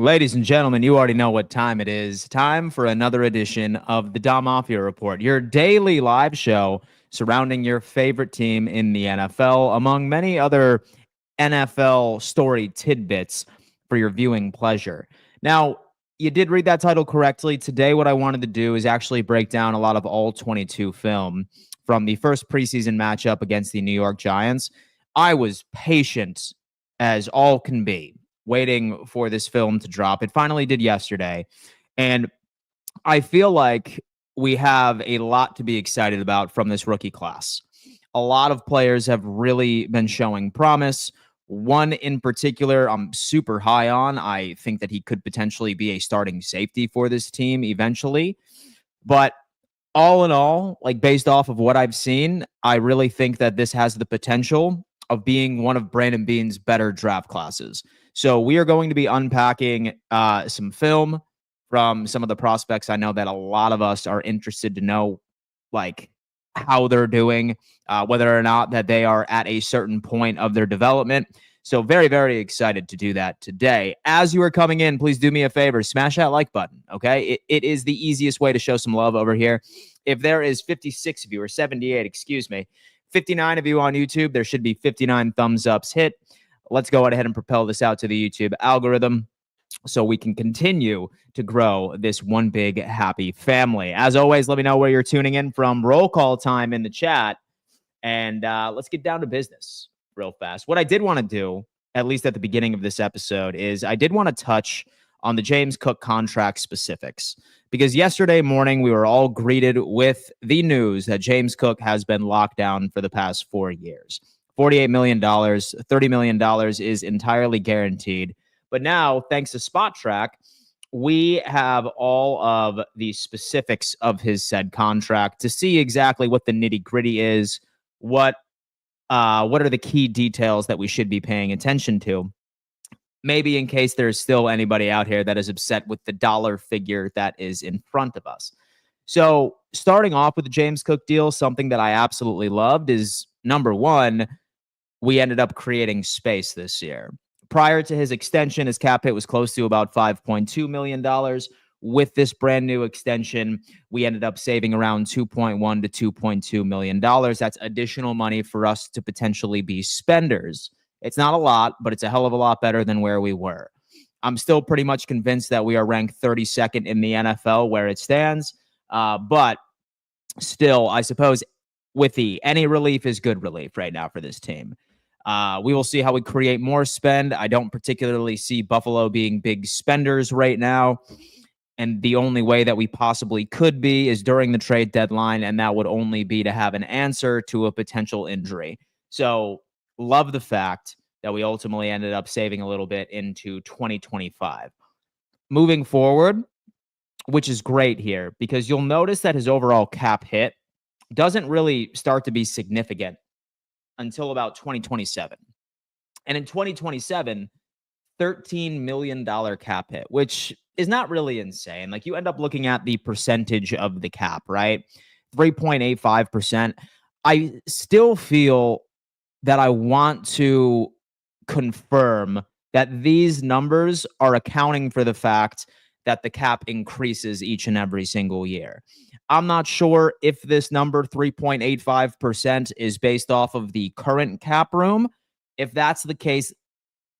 Ladies and gentlemen, you already know what time it is. Time for another edition of the Don Mafia Report, your daily live show surrounding your favorite team in the NFL, among many other NFL story tidbits for your viewing pleasure. Now, you did read that title correctly. Today, what I wanted to do is actually break down a lot of all 22 film from the first preseason matchup against the New York Giants. I was patient as all can be, waiting for this film to drop. It finally did yesterday. And I feel like we have a lot to be excited about from this rookie class. A lot of players have really been showing promise. One in particular, I'm super high on. I think that he could potentially be a starting safety for this team eventually. But all in all, like based off of what I've seen, I really think that this has the potential of being one of Brandon Beane's better draft classes. So we are going to be unpacking some film from some of the prospects. I know that a lot of us are interested to know, like, how they're doing, whether or not that they are at a certain point of their development. So very, very excited to do that today. As you are coming in, please do me a favor, smash that like button, okay? It is the easiest way to show some love over here. If there is 56 of you, or 78, excuse me, 59 of you on YouTube, there should be 59 thumbs ups hit. Let's go ahead and propel this out to the YouTube algorithm so we can continue to grow this one big happy family. As always, let me know where you're tuning in from. Roll call time in the chat. And let's get down to business real fast. What I did want to do, at least at the beginning of this episode, is I did want to touch on the James Cook contract specifics. Because yesterday morning, we were all greeted with the news that James Cook has been locked down for the past 4 years. $48 million, $30 million is entirely guaranteed. But now, thanks to Spot Track, we have all of the specifics of his said contract to see exactly what the nitty-gritty is, what are the key details that we should be paying attention to. Maybe in case there's still anybody out here that is upset with the dollar figure that is in front of us. So starting off with the James Cook deal, something that I absolutely loved is, number one, we ended up creating space this year. Prior to his extension, his cap hit was close to about $5.2 million. With this brand new extension, we ended up saving around $2.1 to $2.2 million. That's additional money for us to potentially be spenders. It's not a lot, but it's a hell of a lot better than where we were. I'm still pretty much convinced that we are ranked 32nd in the NFL where it stands. But still, I suppose with any relief is good relief right now for this team. We will see how we create more spend. I don't particularly see Buffalo being big spenders right now. And the only way that we possibly could be is during the trade deadline, and that would only be to have an answer to a potential injury. So love the fact that we ultimately ended up saving a little bit into 2025. Moving forward, which is great here, because you'll notice that his overall cap hit doesn't really start to be significant until about 2027. And in 2027, $13 million cap hit, which is not really insane. Like, you end up looking at the percentage of the cap, right? 3.85%. I still feel that I want to confirm that these numbers are accounting for the fact that the cap increases each and every single year. I'm not sure if this number 3.85% is based off of the current cap room. If that's the case,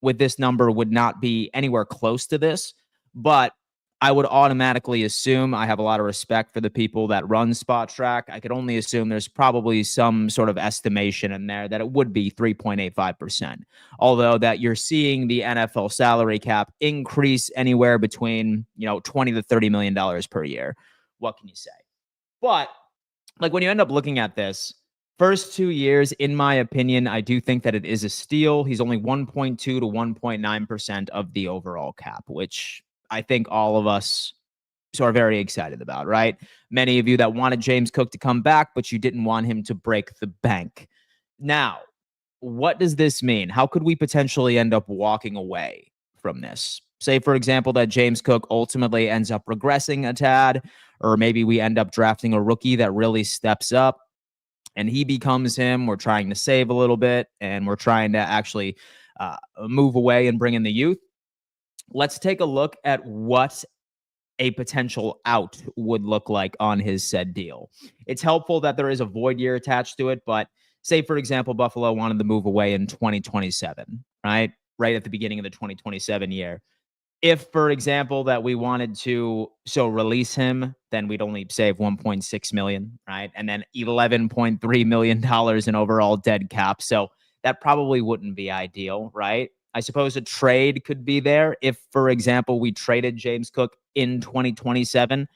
with this number would not be anywhere close to this, but I would automatically assume, I have a lot of respect for the people that run Spot Track. I could only assume there's probably some sort of estimation in there that it would be 3.85%. Although that you're seeing the NFL salary cap increase anywhere between, $20 to $30 million per year. What can you say? But like, when you end up looking at this, first 2 years, in my opinion, I do think that it is a steal. He's only 1.2 to 1.9% of the overall cap, which I think all of us are very excited about, right? Many of you that wanted James Cook to come back, but you didn't want him to break the bank. Now, what does this mean? How could we potentially end up walking away from this? Say, for example, that James Cook ultimately ends up regressing a tad, or maybe we end up drafting a rookie that really steps up and he becomes him. We're trying to save a little bit, and we're trying to actually move away and bring in the youth. let's take a look at what a potential out would look like on his said deal. It's helpful that there is a void year attached to it, but say, for example, Buffalo wanted to move away in 2027, right? Right at the beginning of the 2027 year. If, for example, that we wanted to release him, then we'd only save 1.6 million, right? And then $11.3 million in overall dead cap. So that probably wouldn't be ideal, right? I suppose a trade could be there. If, for example, we traded James Cook in 2027,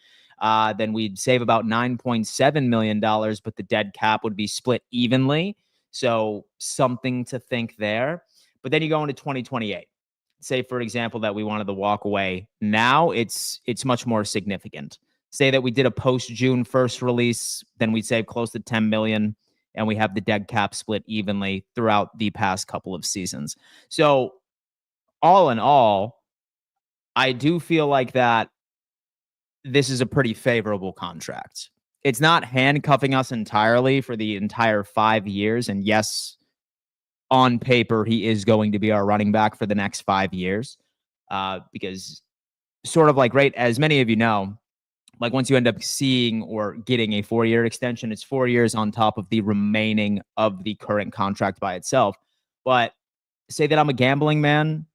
then we'd save about $9.7 million, but the dead cap would be split evenly. So something to think there. But then you go into 2028. Say, for example, that we wanted to walk away. Now it's much more significant. Say that we did a post-June 1st release, then we'd save close to $10 million, and we have the dead cap split evenly throughout the past couple of seasons. So all in all, I do feel like that this is a pretty favorable contract. It's not handcuffing us entirely for the entire 5 years. And yes, on paper, he is going to be our running back for the next 5 years. Because sort of like, right, as many of you know, like once you end up seeing or getting a 4-year extension, it's 4 years on top of the remaining of the current contract by itself. But say that I'm a gambling man.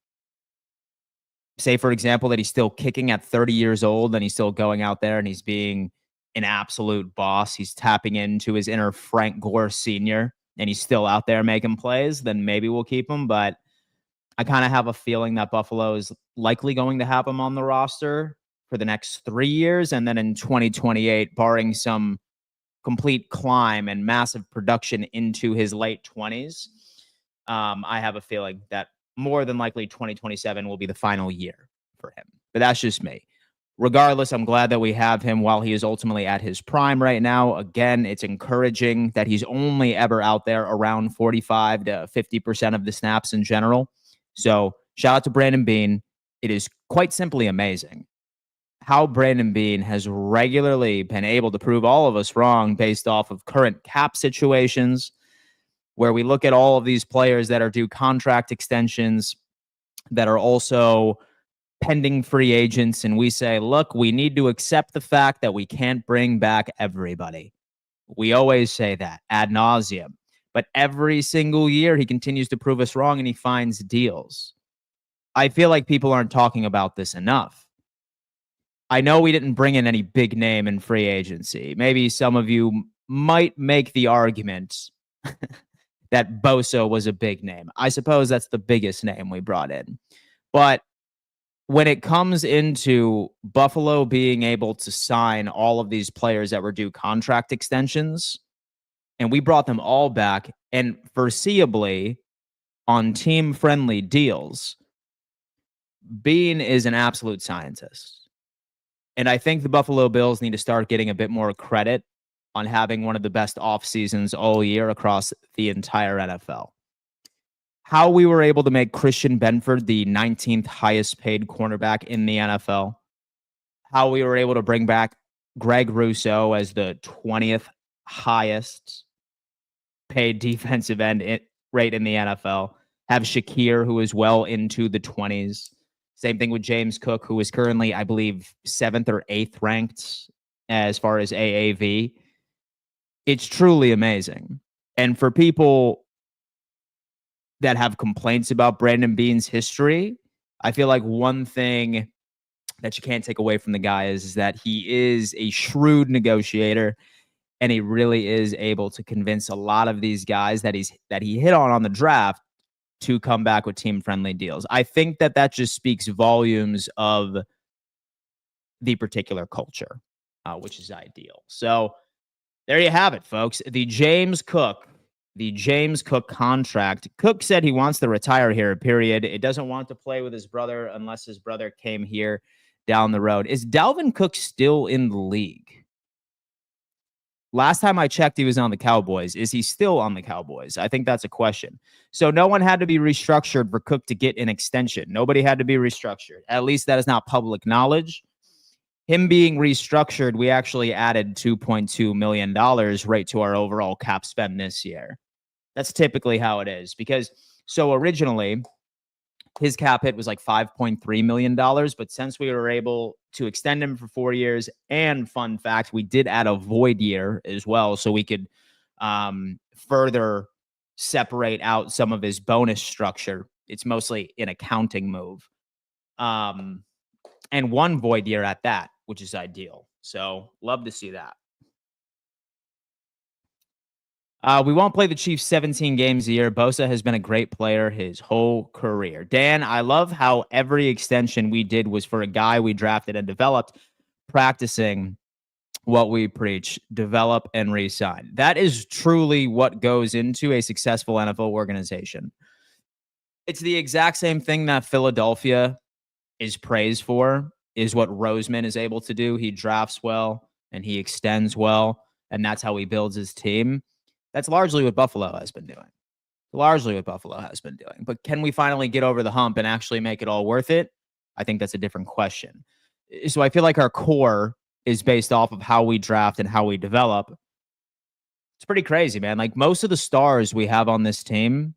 Say, for example, that he's still kicking at 30 years old and he's still going out there and he's being an absolute boss. He's tapping into his inner Frank Gore Sr. and he's still out there making plays, then maybe we'll keep him. But I kind of have a feeling that Buffalo is likely going to have him on the roster for the next 3 years. And then in 2028, barring some complete climb and massive production into his late 20s, I have a feeling that more than likely 2027 will be the final year for him. But that's just me. Regardless, I'm glad that we have him while he is ultimately at his prime right now. Again, it's encouraging that he's only ever out there around 45 to 50% of the snaps in general. So shout out to Brandon Beane. It is quite simply amazing how Brandon Beane has regularly been able to prove all of us wrong based off of current cap situations, where we look at all of these players that are due contract extensions that are also pending free agents, and we say, look, we need to accept the fact that we can't bring back everybody. We always say that ad nauseum. But every single year, he continues to prove us wrong and he finds deals. I feel like people aren't talking about this enough. I know we didn't bring in any big name in free agency. Maybe some of you might make the argument that Bosa was a big name. I suppose that's the biggest name we brought in. But when it comes into Buffalo being able to sign all of these players that were due contract extensions, and we brought them all back and foreseeably on team-friendly deals, Beane is an absolute scientist. And I think the Buffalo Bills need to start getting a bit more credit on having one of the best off seasons all year across the entire NFL. How we were able to make Christian Benford the 19th highest paid cornerback in the NFL. How we were able to bring back Greg Rousseau as the 20th highest paid defensive end rate in the NFL. Have Shakir, who is well into the 20s. Same thing with James Cook, who is currently, I believe, 7th or 8th ranked as far as AAV. It's truly amazing. And for people that have complaints about Brandon Beane's history, I feel like one thing that you can't take away from the guy is that he is a shrewd negotiator, and he really is able to convince a lot of these guys that he hit on the draft to come back with team-friendly deals. I think that just speaks volumes of the particular culture, which is ideal. So there you have it, folks. The James Cook contract. Cook said he wants to retire here, period. It doesn't want to play with his brother unless his brother came here down the road. Is Dalvin Cook still in the league? Last time I checked, he was on the Cowboys. Is he still on the Cowboys? I think that's a question. So no one had to be restructured for Cook to get an extension. Nobody had to be restructured. At least that is not public knowledge. Him being restructured, we actually added $2.2 million right to our overall cap spend this year. That's typically how it is. Because so originally, His cap hit was like $5.3 million. But since we were able to extend him for 4 years, and fun fact, we did add a void year as well, so we could further separate out some of his bonus structure. It's mostly an accounting move. And one void year at that, which is ideal. So love to see that. We won't play the Chiefs 17 games a year. Bosa has been a great player his whole career. Dan, I love how every extension we did was for a guy we drafted and developed, practicing what we preach, develop and re-sign. That is truly what goes into a successful NFL organization. It's the exact same thing that Philadelphia is praised for, is what Roseman is able to do. He drafts well and he extends well, and that's how he builds his team. That's largely what Buffalo has been doing. But can we finally get over the hump and actually make it all worth it? I think that's a different question. So I feel like our core is based off of how we draft and how we develop. It's pretty crazy, man. Like most of the stars we have on this team,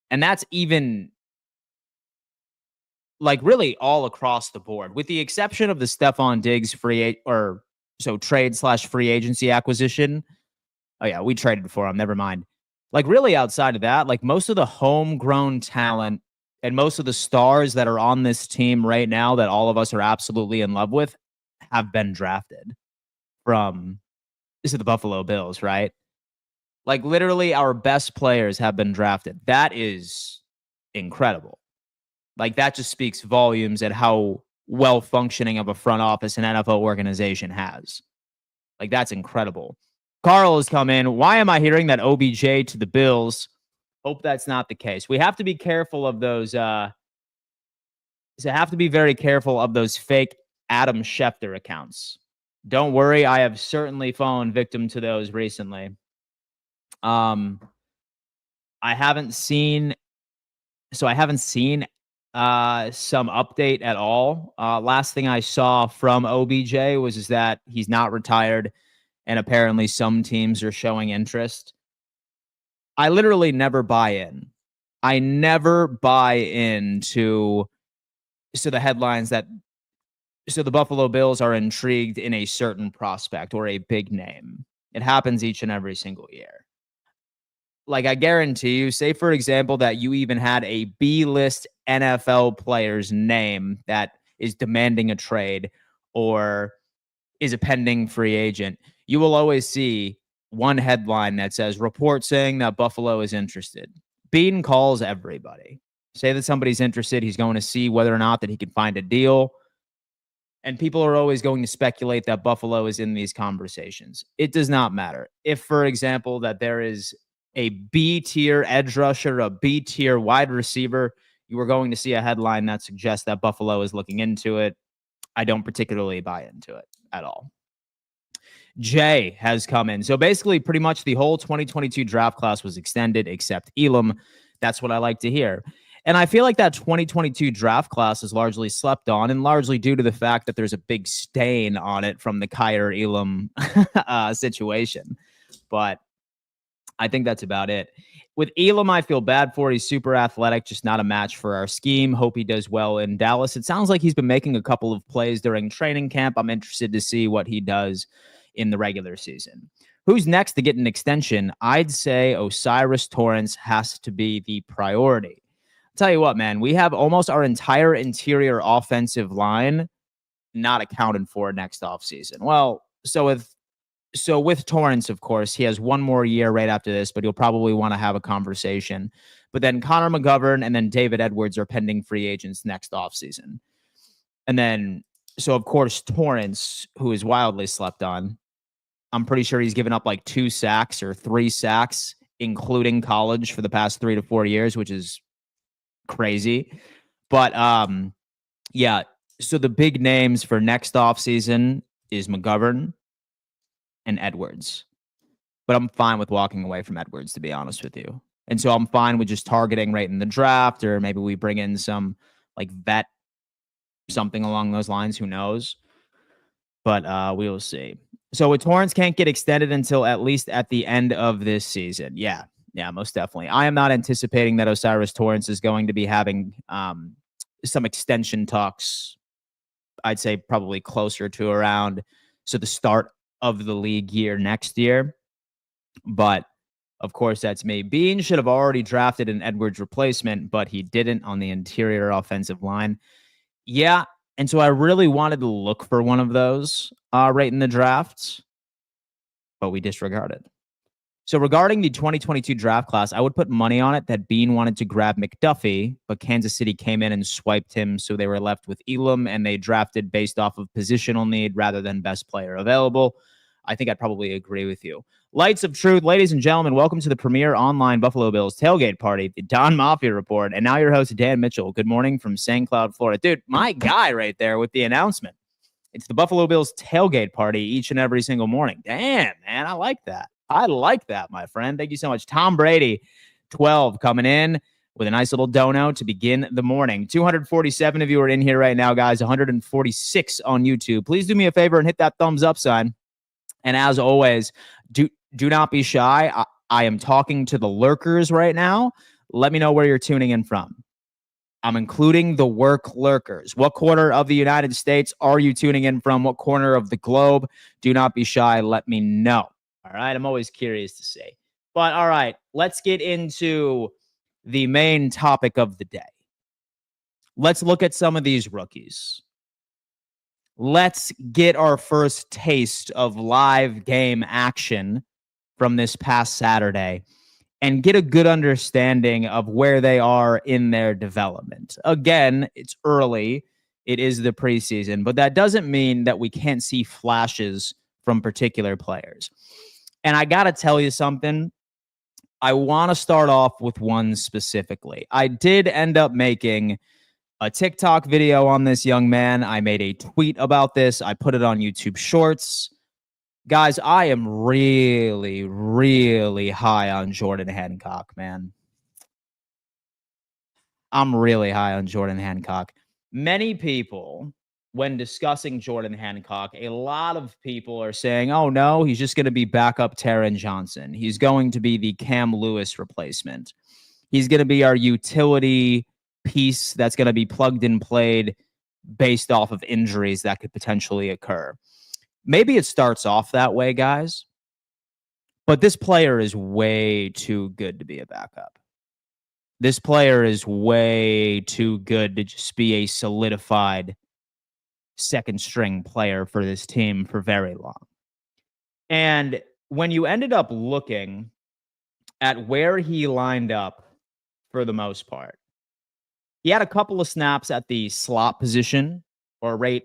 and that's even like really all across the board, with the exception of the Stephon Diggs trade/free agency acquisition. Oh, yeah, we traded for him. Never mind. Like, really outside of that, like, most of the homegrown talent and most of the stars that are on this team right now that all of us are absolutely in love with have been drafted from the Buffalo Bills, right? Like, literally, our best players have been drafted. That is incredible. Like, that just speaks volumes at how well-functioning of a front office an NFL organization has. Like, that's incredible. Carl has come in. Why am I hearing that OBJ to the Bills? Hope that's not the case. We have to be careful of those. Have to be very careful of those fake Adam Schefter accounts. Don't worry, I have certainly fallen victim to those recently. I haven't seen some update at all. Last thing I saw from OBJ was that he's not retired. And apparently some teams are showing interest. I literally never buy in. I never buy into the headlines that the Buffalo Bills are intrigued in a certain prospect or a big name. It happens each and every single year. Like, I guarantee you, say, for example, that you even had a B-list NFL player's name that is demanding a trade or is a pending free agent. You will always see one headline that says, report saying that Buffalo is interested. Beane calls everybody. Say that somebody's interested. He's going to see whether or not that he can find a deal. And people are always going to speculate that Buffalo is in these conversations. It does not matter. If, for example, that there is a B-tier edge rusher, a B-tier wide receiver, you are going to see a headline that suggests that Buffalo is looking into it. I don't particularly buy into it at all. Jay has come in. So basically, pretty much the whole 2022 draft class was extended except Elam. That's what I like to hear. And I feel like that 2022 draft class is largely slept on, and largely due to the fact that there's a big stain on it from the Kyer Elam situation. But I think that's about it. With Elam, I feel bad for. He's super athletic, just not a match for our scheme. Hope he does well in Dallas. It sounds like he's been making a couple of plays during training camp. I'm interested to see what he does in the regular season. Who's next to get an extension? I'd say Osiris Torrance has to be the priority. I'll tell you what, man, we have almost our entire interior offensive line not accounted for next offseason. Well, so with Torrance, of course, he has one more year right after this, but he'll probably want to have a conversation. But then Connor McGovern and then David Edwards are pending free agents next offseason. And then, so of course, Torrance, who is wildly slept on, I'm pretty sure he's given up like 2 sacks or 3 sacks, including college, for the past 3 to 4 years, which is crazy. But yeah, so the big names for next offseason is McGovern and Edwards. But I'm fine with walking away from Edwards, to be honest with you. And so I'm fine with just targeting right in the draft, or maybe we bring in some like vet, something along those lines. Who knows? But we will see. So with Torrance can't get extended until at least at the end of this season. Yeah, Yeah, most definitely. I am not anticipating that Osiris Torrance is going to be having some extension talks. I'd say probably closer to around the start of the league year next year. But of course, that's me. Beane should have already drafted an Edwards replacement, but he didn't on the interior offensive line. Yeah, and so I really wanted to look for one of those right in the drafts, but we disregarded. So regarding the 2022 draft class, I would put money on it that Beane wanted to grab McDuffie, but Kansas City came in and swiped him, so they were left with Elam, and they drafted based off of positional need rather than best player available. I think I'd probably agree with you. Lights of Truth, ladies and gentlemen, welcome to the premier online Buffalo Bills tailgate party, the Don Mafia Report, and now your host, Dan Mitchell. Good morning from St. Cloud, Florida. Dude, my guy right there with the announcement. It's the Buffalo Bills tailgate party each and every single morning. Damn, man, I like that. I like that, my friend. Thank you so much. Tom Brady, 12, coming in with a nice little dono to begin the morning. 247 of you are in here right now, guys. 146 on YouTube. Please do me a favor and hit that thumbs up sign. And as always, do not be shy. I am talking to the lurkers right now. Let me know where you're tuning in from. I'm including the work lurkers. What corner of the United States are you tuning in from? What corner of the globe? Do not be shy. Let me know. All right. I'm always curious to see. But all right, let's get into the main topic of the day. Let's look at some of these rookies. Let's get our first taste of live game action from this past Saturday and get a good understanding of where they are in their development. Again, it's early. It is the preseason, but that doesn't mean that we can't see flashes from particular players. And I got to tell you something. I want to start off with one specifically. I did end up making a TikTok video on this young man. I made a tweet about this. I put it on YouTube Shorts. Guys, I am really, really high on Jordan Hancock, man. I'm really high on Jordan Hancock. Many people, when discussing Jordan Hancock, a lot of people are saying, oh, no, he's just going to be backup Taron Johnson. He's going to be the Cam Lewis replacement. He's going to be our utility piece that's going to be plugged and played based off of injuries that could potentially occur. Maybe it starts off that way, guys, but this player is way too good to be a backup. This player is way too good to just be a solidified second string player for this team for very long. And when you ended up looking at where he lined up for the most part, he had a couple of snaps at the slot position or right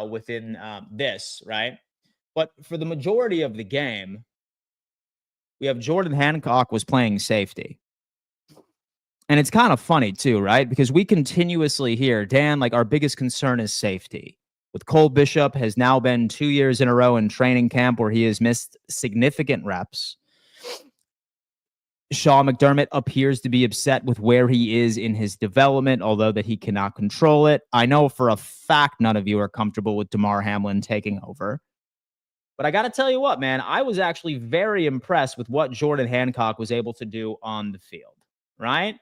within this, right? But for the majority of the game, we have Jordan Hancock was playing safety. And it's kind of funny too, right? Because we continuously hear, Dan, like our biggest concern is safety. With Cole Bishop has now been 2 years in a row in training camp where he has missed significant reps. Sean McDermott appears to be upset with where he is in his development, although that he cannot control it. I know for a fact none of you are comfortable with Damar Hamlin taking over. But I got to tell you what, man, I was actually very impressed with what Jordan Hancock was able to do on the field, right?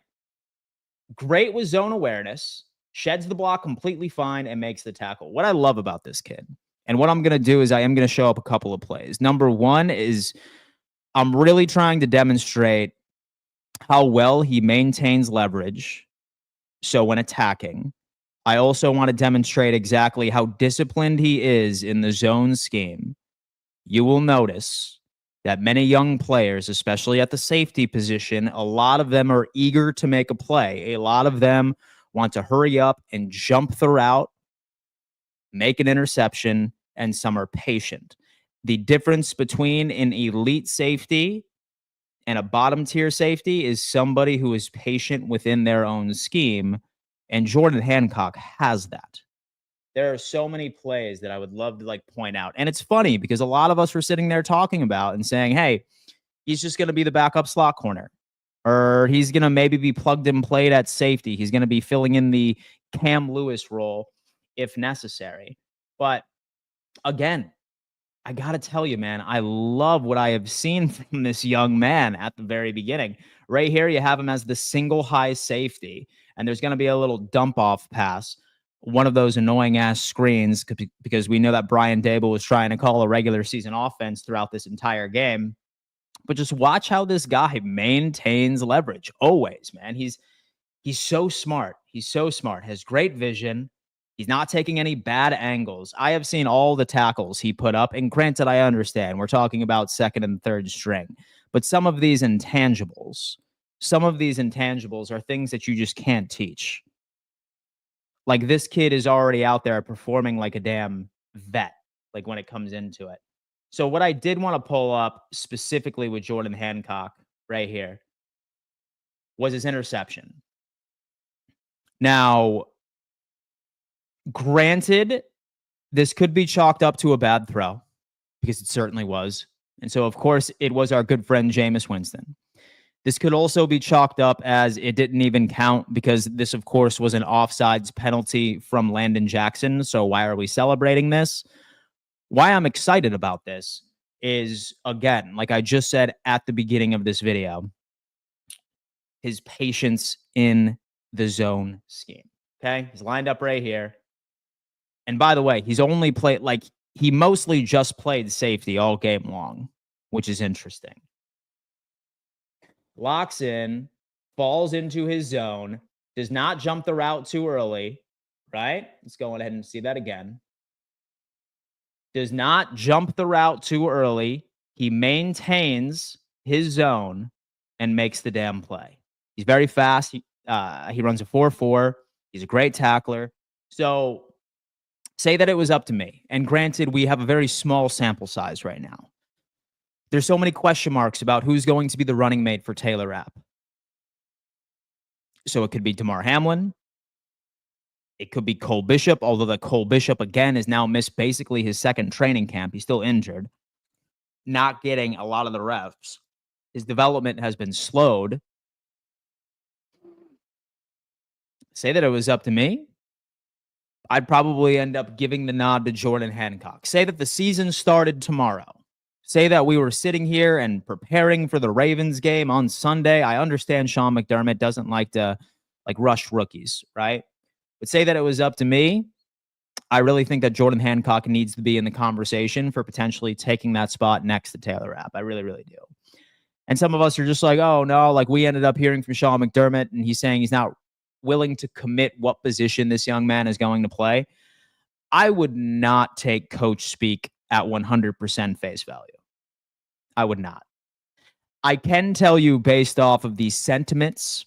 Great with zone awareness, sheds the block completely fine, and makes the tackle. What I love about this kid, and what I'm going to do is I am going to show up a couple of plays. Number one is I'm really trying to demonstrate how well he maintains leverage. So when attacking, I also want to demonstrate exactly how disciplined he is in the zone scheme. You will notice that many young players, especially at the safety position, a lot of them are eager to make a play. A lot of them want to hurry up and jump the route, make an interception, and some are patient. The difference between an elite safety and a bottom tier safety is somebody who is patient within their own scheme, and Jordan Hancock has that. There are so many plays that I would love to point out. And it's funny because a lot of us were sitting there talking about and saying, hey, he's just going to be the backup slot corner, or he's going to maybe be plugged and played at safety. He's going to be filling in the Cam Lewis role if necessary. But again, I got to tell you, man, I love what I have seen from this young man at the very beginning. Right here, you have him as the single high safety, and there's going to be a little dump off pass, one of those annoying ass screens, because we know that Brian Dable was trying to call a regular season offense throughout this entire game. But just watch how this guy maintains leverage always, man. He's so smart. He's so smart. Has great vision. He's not taking any bad angles. I have seen all the tackles he put up. And granted, I understand we're talking about second and third string, but some of these intangibles are things that you just can't teach. Like this kid is already out there performing like a damn vet, like when it comes into it. So what I did want to pull up specifically with Jordan Hancock right here was his interception. Now, granted, this could be chalked up to a bad throw because it certainly was. And so, of course, it was our good friend Jameis Winston. This could also be chalked up as it didn't even count because this, of course, was an offsides penalty from Landon Jackson. So why are we celebrating this? Why I'm excited about this is, again, like I just said at the beginning of this video, his patience in the zone scheme. Okay. He's lined up right here. And by the way, he's only played, like, he mostly just played safety all game long, which is interesting. Locks in, falls into his zone, does not jump the route too early, right? Let's go ahead and see that again. Does not jump the route too early. He maintains his zone and makes the damn play. He's very fast. He runs a 4.4. He's a great tackler. So say that it was up to me. And granted, we have a very small sample size right now. There's so many question marks about who's going to be the running mate for Taylor Rapp. So it could be Damar Hamlin. It could be Cole Bishop, although the Cole Bishop, again, has now missed basically his second training camp. He's still injured, not getting a lot of the reps. His development has been slowed. Say that it was up to me, I'd probably end up giving the nod to Jordan Hancock. Say that the season started tomorrow. Say that we were sitting here and preparing for the Ravens game on Sunday. I understand Sean McDermott doesn't like to rush rookies, right? But say that it was up to me, I really think that Jordan Hancock needs to be in the conversation for potentially taking that spot next to Taylor Rapp. I really, really do. And some of us are just like, oh, no, like we ended up hearing from Sean McDermott, and he's saying he's not willing to commit what position this young man is going to play. I would not take coach speak at 100% face value. I would not. I can tell you based off of these sentiments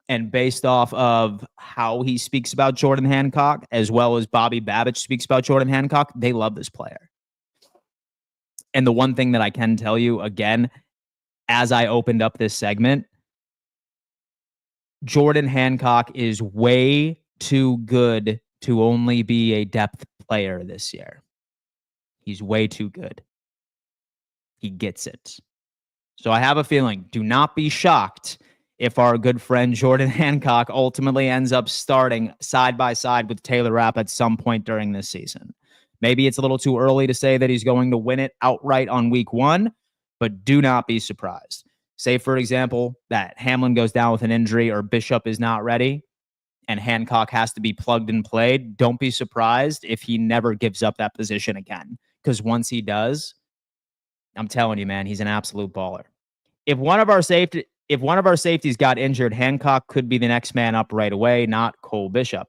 and based off of how he speaks about Jordan Hancock, as well as Bobby Babbitt speaks about Jordan Hancock, they love this player. And the one thing that I can tell you, again, as I opened up this segment, Jordan Hancock is way too good to only be a depth player this year. He's way too good. He gets it. So I have a feeling, do not be shocked if our good friend Jordan Hancock ultimately ends up starting side by side with Taylor Rapp at some point during this season. Maybe it's a little too early to say that he's going to win it outright on week 1, but do not be surprised. Say, for example, that Hamlin goes down with an injury or Bishop is not ready and Hancock has to be plugged and played. Don't be surprised if he never gives up that position again, because once he does, I'm telling you, man, he's an absolute baller. If one of our safeties got injured, Hancock could be the next man up right away, not Cole Bishop.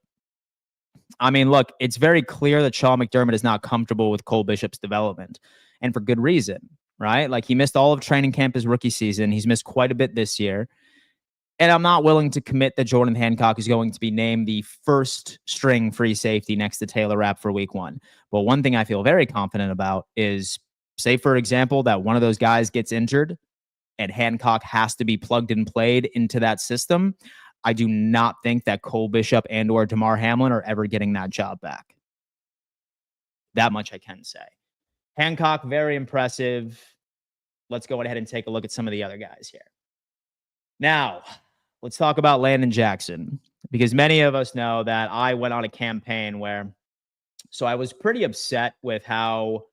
I mean, look, it's very clear that Sean McDermott is not comfortable with Cole Bishop's development, and for good reason, right? Like, he missed all of training camp his rookie season. He's missed quite a bit this year. And I'm not willing to commit that Jordan Hancock is going to be named the first string free safety next to Taylor Rapp for week 1. But one thing I feel very confident about is, say, for example, that one of those guys gets injured and Hancock has to be plugged and played into that system. I do not think that Cole Bishop and or Damar Hamlin are ever getting that job back. That much I can say. Hancock, very impressive. Let's go ahead and take a look at some of the other guys here. Now, let's talk about Landon Jackson, because many of us know that I went on a campaign where, so I was pretty upset with how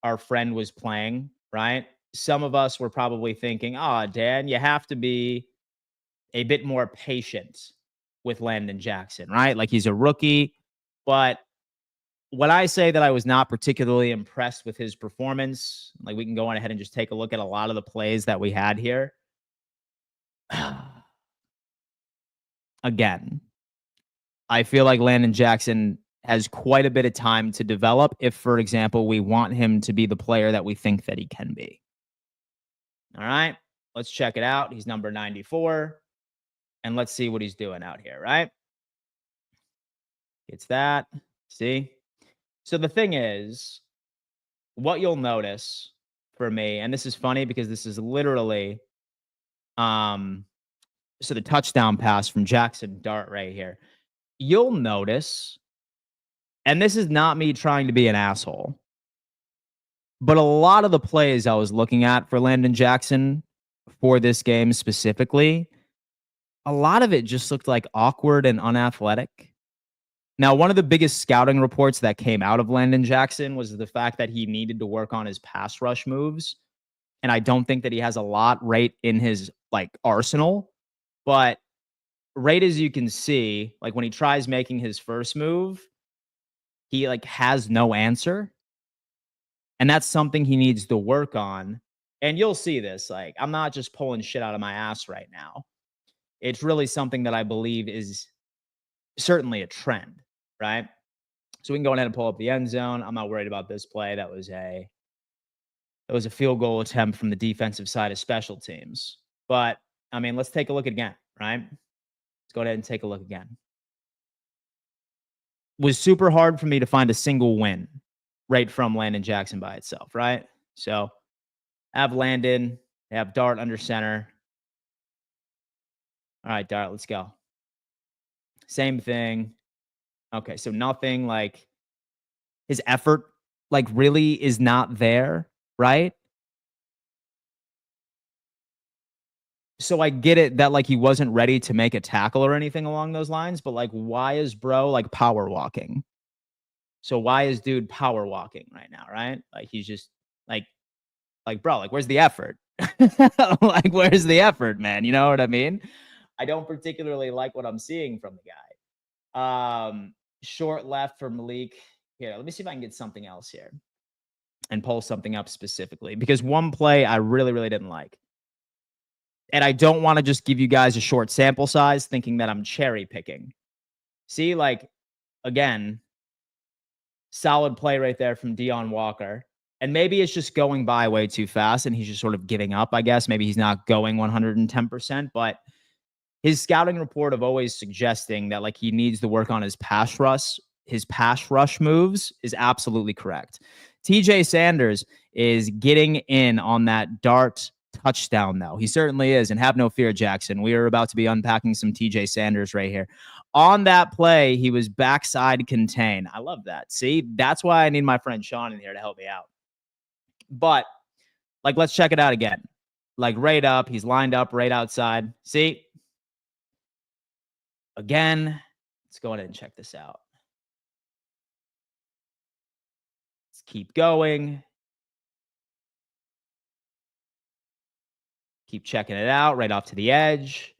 our friend was playing, right? Some of us were probably thinking, oh, Dan, you have to be a bit more patient with Landon Jackson, right? Like he's a rookie. But when I say that I was not particularly impressed with his performance, like we can go on ahead and just take a look at a lot of the plays that we had here. Again, I feel like Landon Jackson has quite a bit of time to develop if, for example, we want him to be the player that we think that he can be. All right, let's check it out. He's number 94, and let's see what he's doing out here, right? It's that. See? So the thing is, what you'll notice for me, and this is funny because this is literally so the touchdown pass from Jackson Dart right here. You'll notice, and this is not me trying to be an asshole, but a lot of the plays I was looking at for Landon Jackson for this game specifically, a lot of it just looked like awkward and unathletic. Now, one of the biggest scouting reports that came out of Landon Jackson was the fact that he needed to work on his pass rush moves. And I don't think that he has a lot right in his arsenal. But right as you can see, like when he tries making his first move, he has no answer. And that's something he needs to work on. And you'll see this. I'm not just pulling shit out of my ass right now. It's really something that I believe is certainly a trend, right? So we can go ahead and pull up the end zone. I'm not worried about this play. That was a field goal attempt from the defensive side of special teams. But, I mean, let's take a look again, right? Let's go ahead and take a look again. It was super hard for me to find a single win right from Landon Jackson by itself, right? So I have Landon. I have Dart under center. All right, Dart, let's go. Same thing. Okay, so nothing his effort really is not there, right? So I get it that he wasn't ready to make a tackle or anything along those lines, but why is bro power walking? So why is dude power walking right now, right? He's just bro, where's the effort? Where's the effort, man? You know what I mean? I don't particularly like what I'm seeing from the guy. Short left for Malik. Here, let me see if I can get something else here and pull something up specifically, because one play I really, really didn't like. And I don't want to just give you guys a short sample size thinking that I'm cherry picking. See, again, solid play right there from Deion Walker. And maybe it's just going by way too fast and he's just sort of giving up, I guess. Maybe he's not going 110%, but his scouting report of always suggesting that he needs to work on his pass rush moves is absolutely correct. TJ Sanders is getting in on that Dart touchdown, though. He certainly is. And have no fear, Jackson. We are about to be unpacking some TJ Sanders right here. On that play, he was backside contain. I love that. See, that's why I need my friend Sean in here to help me out. But let's check it out again. Right up. He's lined up right outside. See? Again, let's go ahead and check this out. Let's keep going. Keep checking it out right off to the edge.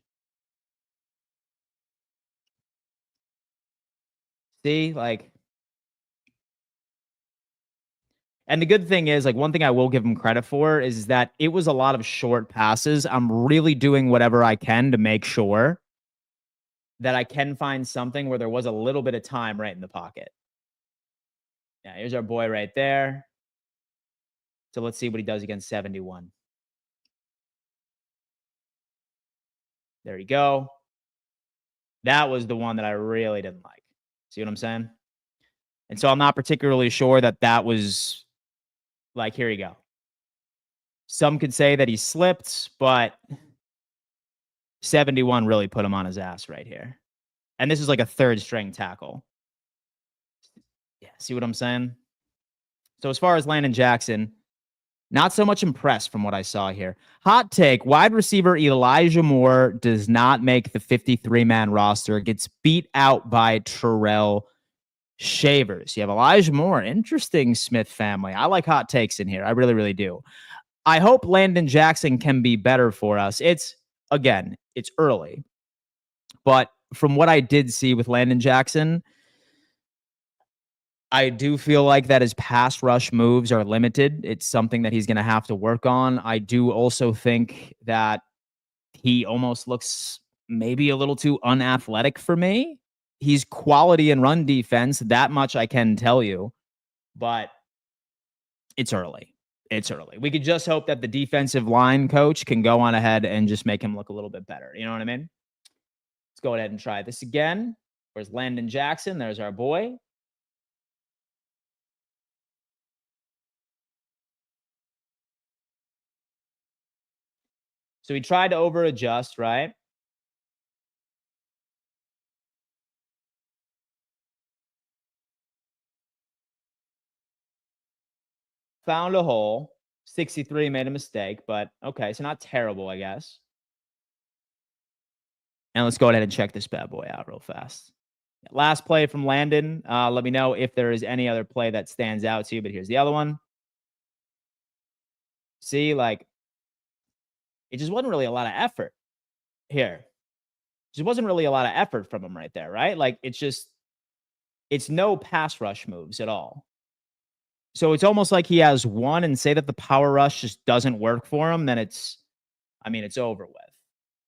See, and the good thing is, one thing I will give him credit for is that it was a lot of short passes. I'm really doing whatever I can to make sure that I can find something where there was a little bit of time right in the pocket. Yeah, here's our boy right there. So let's see what he does against 71. There you go. That was the one that I really didn't like. See what I'm saying? And so I'm not particularly sure that was here you go. Some could say that he slipped, but 71 really put him on his ass right here. And this is a third string tackle. Yeah, see what I'm saying? So as far as Landon Jackson, not so much impressed from what I saw here. Hot take, wide receiver Elijah Moore does not make the 53-man roster. Gets beat out by Terrell Shavers. You have Elijah Moore. Interesting Smith family. I like hot takes in here. I really, really do. I hope Landon Jackson can be better for us. Again, it's early. But from what I did see with Landon Jackson, I do feel like that his pass rush moves are limited. It's something that he's going to have to work on. I do also think that he almost looks maybe a little too unathletic for me. He's quality in run defense. That much I can tell you. But it's early. It's early. We could just hope that the defensive line coach can go on ahead and just make him look a little bit better. You know what I mean? Let's go ahead and try this again. Where's Landon Jackson? There's our boy. So he tried to over adjust, right? Found a hole. 63 made a mistake, but okay, so not terrible, I guess. And let's go ahead and check this bad boy out real fast. Last play from Landon. Let me know if there is any other play that stands out to you, but here's the other one. See, like, it just wasn't really a lot of effort here. Just wasn't really a lot of effort from him right there, right? Like, it's no pass rush moves at all. So it's almost like he has one, and say that the power rush just doesn't work for him, then it's over with.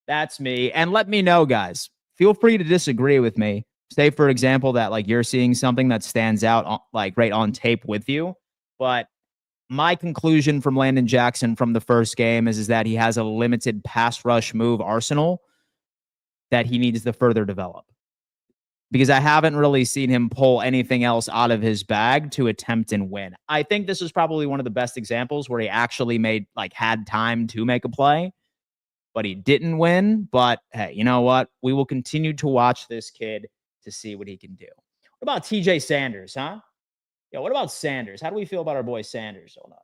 That's me. And let me know, guys. Feel free to disagree with me. Say, for example, that like you're seeing something that stands out like right on tape with you. But my conclusion from Landon Jackson from the first game is that he has a limited pass rush move arsenal that he needs to further develop. Because I haven't really seen him pull anything else out of his bag to attempt and win. I think this is probably one of the best examples where he actually had time to make a play, but he didn't win. But hey, you know what? We will continue to watch this kid to see what he can do. What about TJ Sanders, huh? Yeah, what about Sanders? How do we feel about our boy Sanders? Hold on.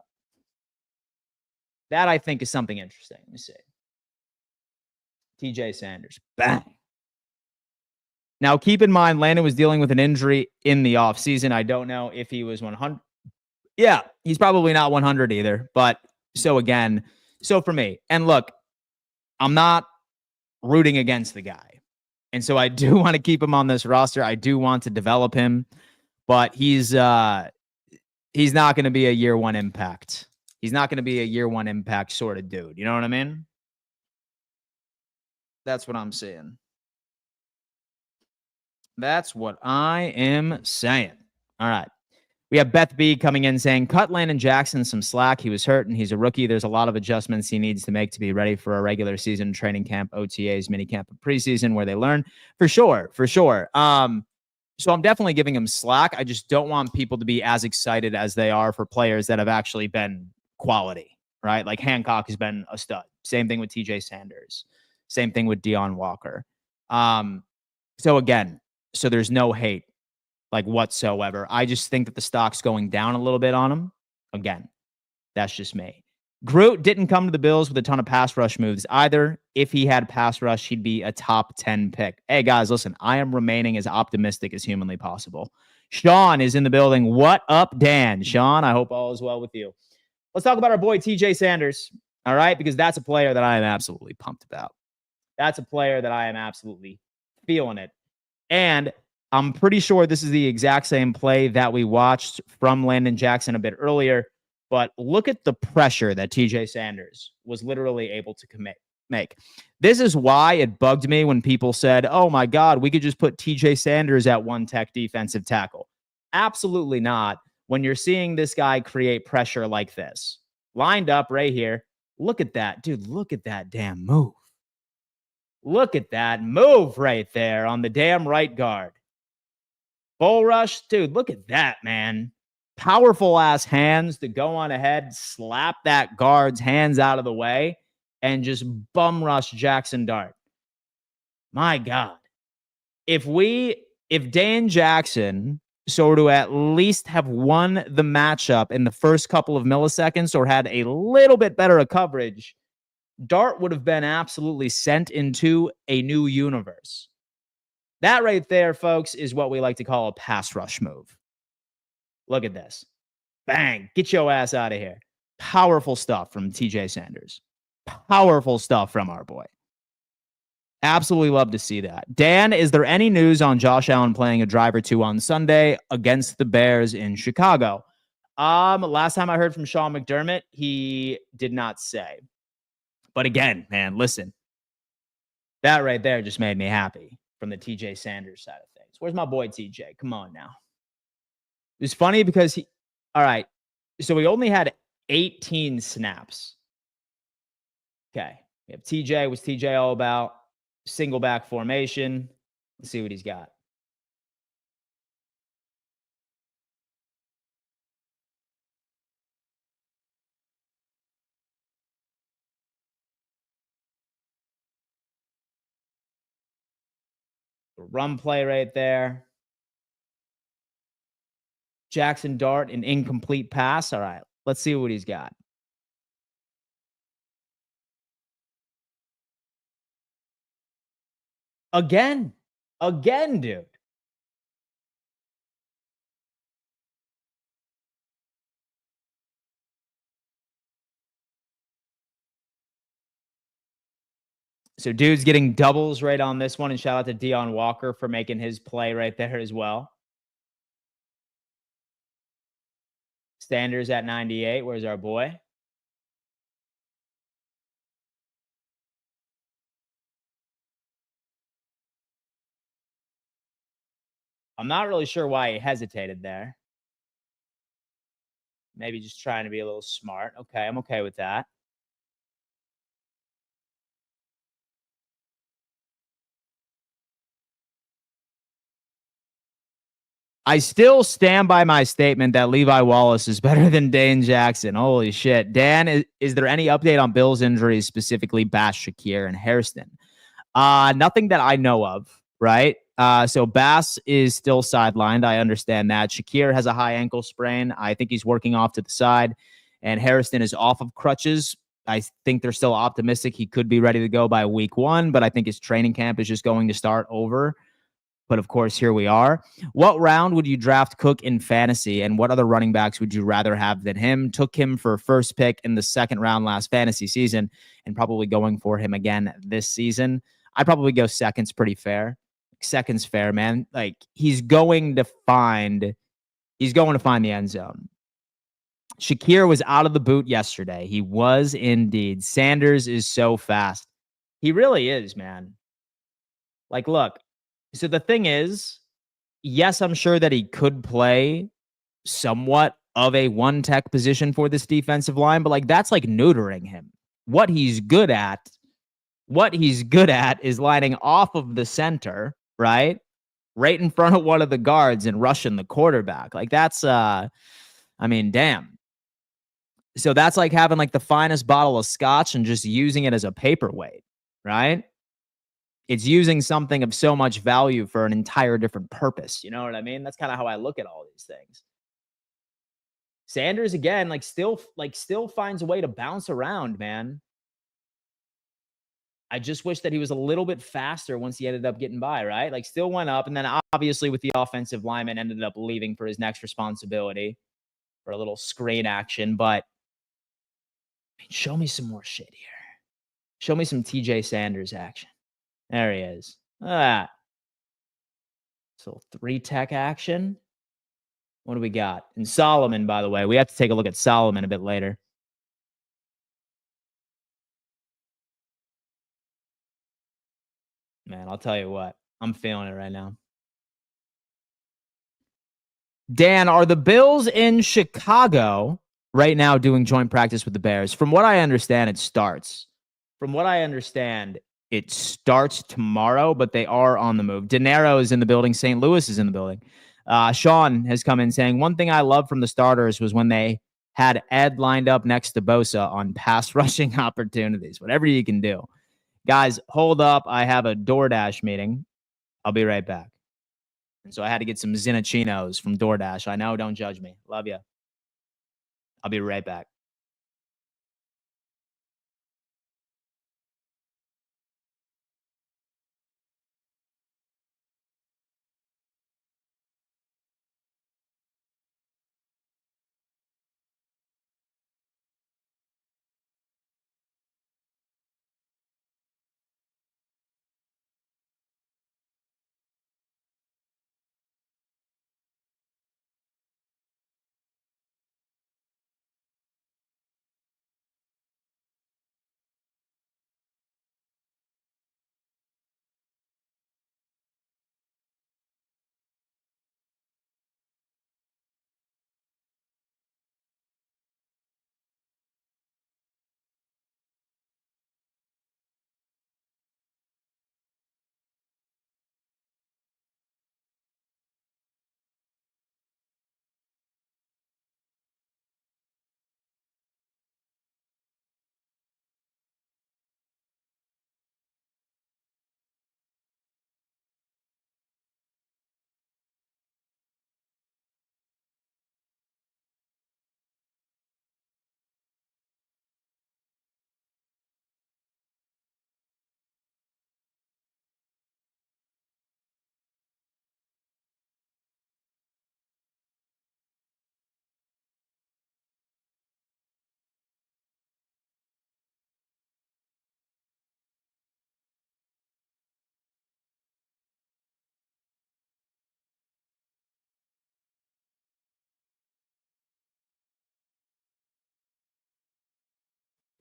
That I think is something interesting. Let me see. TJ Sanders. Bang. Now, keep in mind, Landon was dealing with an injury in the offseason. I don't know if he was 100. Yeah, he's probably not 100 either. But so for me, and look, I'm not rooting against the guy. And so I do want to keep him on this roster. I do want to develop him, but he's not going to be a year one impact. He's not going to be a year one impact sort of dude. You know what I mean? That's what I'm saying. That's what I am saying. All right. We have Beth B coming in saying, cut Landon Jackson some slack. He was hurt and he's a rookie. There's a lot of adjustments he needs to make to be ready for a regular season, training camp, OTAs, minicamp, and preseason where they learn. For sure. So I'm definitely giving him slack. I just don't want people to be as excited as they are for players that have actually been quality, right? Like Hancock has been a stud. Same thing with TJ Sanders. Same thing with Deion Walker. So there's no hate like whatsoever. I just think that the stock's going down a little bit on him. Again, that's just me. Groot didn't come to the Bills with a ton of pass rush moves either. If he had pass rush, he'd be a top 10 pick. Hey, guys, listen, I am remaining as optimistic as humanly possible. Sean is in the building. What up, Dan? Sean, I hope all is well with you. Let's talk about our boy TJ Sanders, all right? Because that's a player that I am absolutely pumped about. That's a player that I am absolutely feeling it. And I'm pretty sure this is the exact same play that we watched from Landon Jackson a bit earlier. But look at the pressure that TJ Sanders was literally able to make. This is why it bugged me when people said, oh my God, we could just put TJ Sanders at one tech defensive tackle. Absolutely not. When you're seeing this guy create pressure like this, lined up right here. Look at that, dude. Look at that damn move. Look at that move right there on the damn right guard. Bull rush, dude, look at that, man. Powerful ass hands to go on ahead, slap that guard's hands out of the way, and just bum rush Jackson Dart. My God. If Deion Jackson so to at least have won the matchup in the first couple of milliseconds or had a little bit better of coverage, Dart would have been absolutely sent into a new universe. That right there, folks, is what we like to call a pass rush move. Look at this. Bang. Get your ass out of here. Powerful stuff from TJ Sanders. Powerful stuff from our boy. Absolutely love to see that. Dan, is there any news on Josh Allen playing a drive or two on Sunday against the Bears in Chicago? Last time I heard from Sean McDermott, he did not say. But again, man, listen, that right there just made me happy from the TJ Sanders side of things. Where's my boy TJ? Come on now. It was funny because all right, so we only had 18 snaps. Okay. We have TJ. What's TJ all about? Single back formation. Let's see what he's got. Run play right there. Jackson Dart, an incomplete pass. All right. Let's see what he's got. Again. Again, dude. So dude's getting doubles right on this one. And shout out to Deion Walker for making his play right there as well. Sanders at 98. Where's our boy? I'm not really sure why he hesitated there. Maybe just trying to be a little smart. Okay, I'm okay with that. I still stand by my statement that Levi Wallace is better than Dane Jackson. Holy shit. Dan, is there any update on Bills injuries, specifically Bass, Shakir, and Hairston? Nothing that I know of, right? So Bass is still sidelined. I understand that. Shakir has a high ankle sprain. I think he's working off to the side. And Hairston is off of crutches. I think they're still optimistic he could be ready to go by week 1, but I think his training camp is just going to start over. But of course, here we are. What round would you draft Cook in fantasy, and what other running backs would you rather have than him? Took him for first pick in the second round last fantasy season, and probably going for him again this season. I'd probably go second's pretty fair. Second's fair, man. Like he's going to find the end zone. Shakir was out of the boot yesterday. He was indeed. Sanders is so fast. He really is, man. Like, look, so the thing is, yes, I'm sure that he could play somewhat of a one tech position for this defensive line, but like that's like neutering him. What he's good at is lining off of the center, right? Right in front of one of the guards and rushing the quarterback. Like that's I mean, damn. So that's like having like the finest bottle of scotch and just using it as a paperweight, right? It's using something of so much value for an entire different purpose. You know what I mean? That's kind of how I look at all these things. Sanders again, still finds a way to bounce around, man. I just wish that he was a little bit faster once he ended up getting by, right? Like still went up, and then obviously with the offensive lineman ended up leaving for his next responsibility for a little screen action. But I mean, show me some more shit here. Show me some TJ Sanders action. There he is. Ah, so 3-tech action. What do we got? And Solomon, by the way, we have to take a look at Solomon a bit later. Man, I'll tell you what, I'm feeling it right now. Dan, are the Bills in Chicago right now doing joint practice with the Bears? From what I understand, it starts. Tomorrow, but they are on the move. De Niro is in the building. St. Louis is in the building. Sean has come in saying, one thing I love from the starters was when they had Ed lined up next to Bosa on pass rushing opportunities. Whatever you can do. Guys, hold up. I have a DoorDash meeting. I'll be right back. And so I had to get some Zinnachinos from DoorDash. I know. Don't judge me. Love you. I'll be right back.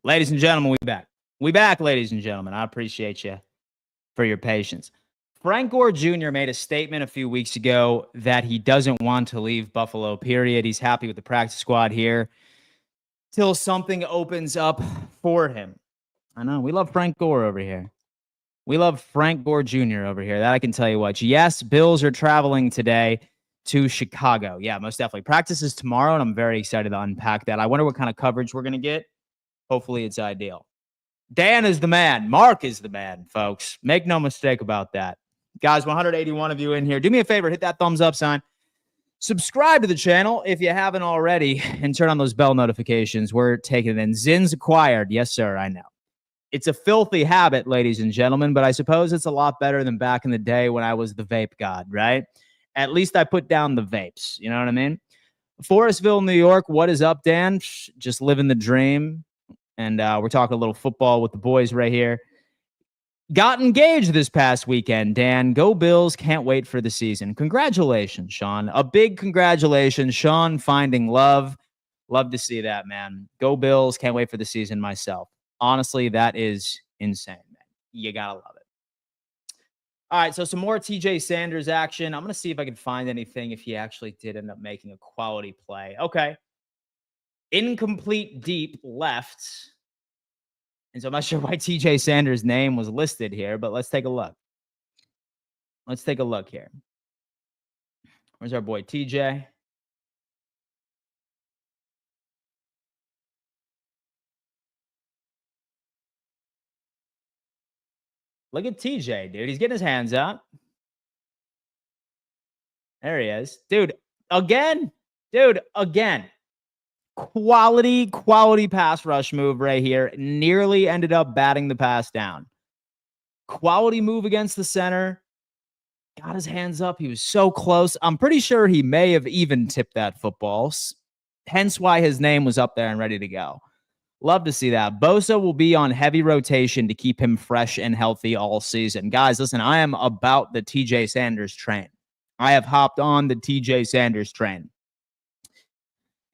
Ladies and gentlemen, we back. We back, ladies and gentlemen. I appreciate you for your patience. Frank Gore Jr. made a statement a few weeks ago that he doesn't want to leave Buffalo, period. He's happy with the practice squad here till something opens up for him. I know. We love Frank Gore over here. We love Frank Gore Jr. over here. That I can tell you what. Yes, Bills are traveling today to Chicago. Yeah, most definitely. Practice is tomorrow, and I'm very excited to unpack that. I wonder what kind of coverage we're going to get. Hopefully it's ideal. Dan is the man. Mark is the man, folks. Make no mistake about that. Guys, 181 of you in here. Do me a favor. Hit that thumbs up sign. Subscribe to the channel if you haven't already, and turn on those bell notifications. We're taking it in. Zin's acquired. Yes, sir. I know. It's a filthy habit, ladies and gentlemen, but I suppose it's a lot better than back in the day when I was the vape god, right? At least I put down the vapes. You know what I mean? Forestville, New York. What is up, Dan? Just living the dream. And we're talking a little football with the boys right here. Got engaged this past weekend, Dan. Go Bills. Can't wait for the season. Congratulations, Sean. A big congratulations. Sean finding love. Love to see that, man. Go Bills. Can't wait for the season myself. Honestly, that is insane, man. You got to love it. All right, so some more TJ Sanders action. I'm going to see if I can find anything if he actually did end up making a quality play. Okay. Incomplete deep left. And so I'm not sure why TJ Sanders' name was listed here, but let's take a look. Let's take a look here. Where's our boy TJ? Look at TJ, dude. He's getting his hands up. There he is. Dude, again. Quality pass rush move right here. Nearly ended up batting the pass down. Quality move against the center. Got his hands up. He was so close. I'm pretty sure he may have even tipped that football. Hence why his name was up there and ready to go. Love to see that. Bosa will be on heavy rotation to keep him fresh and healthy all season. Guys, listen, I am about the TJ Sanders train. I have hopped on the TJ Sanders train.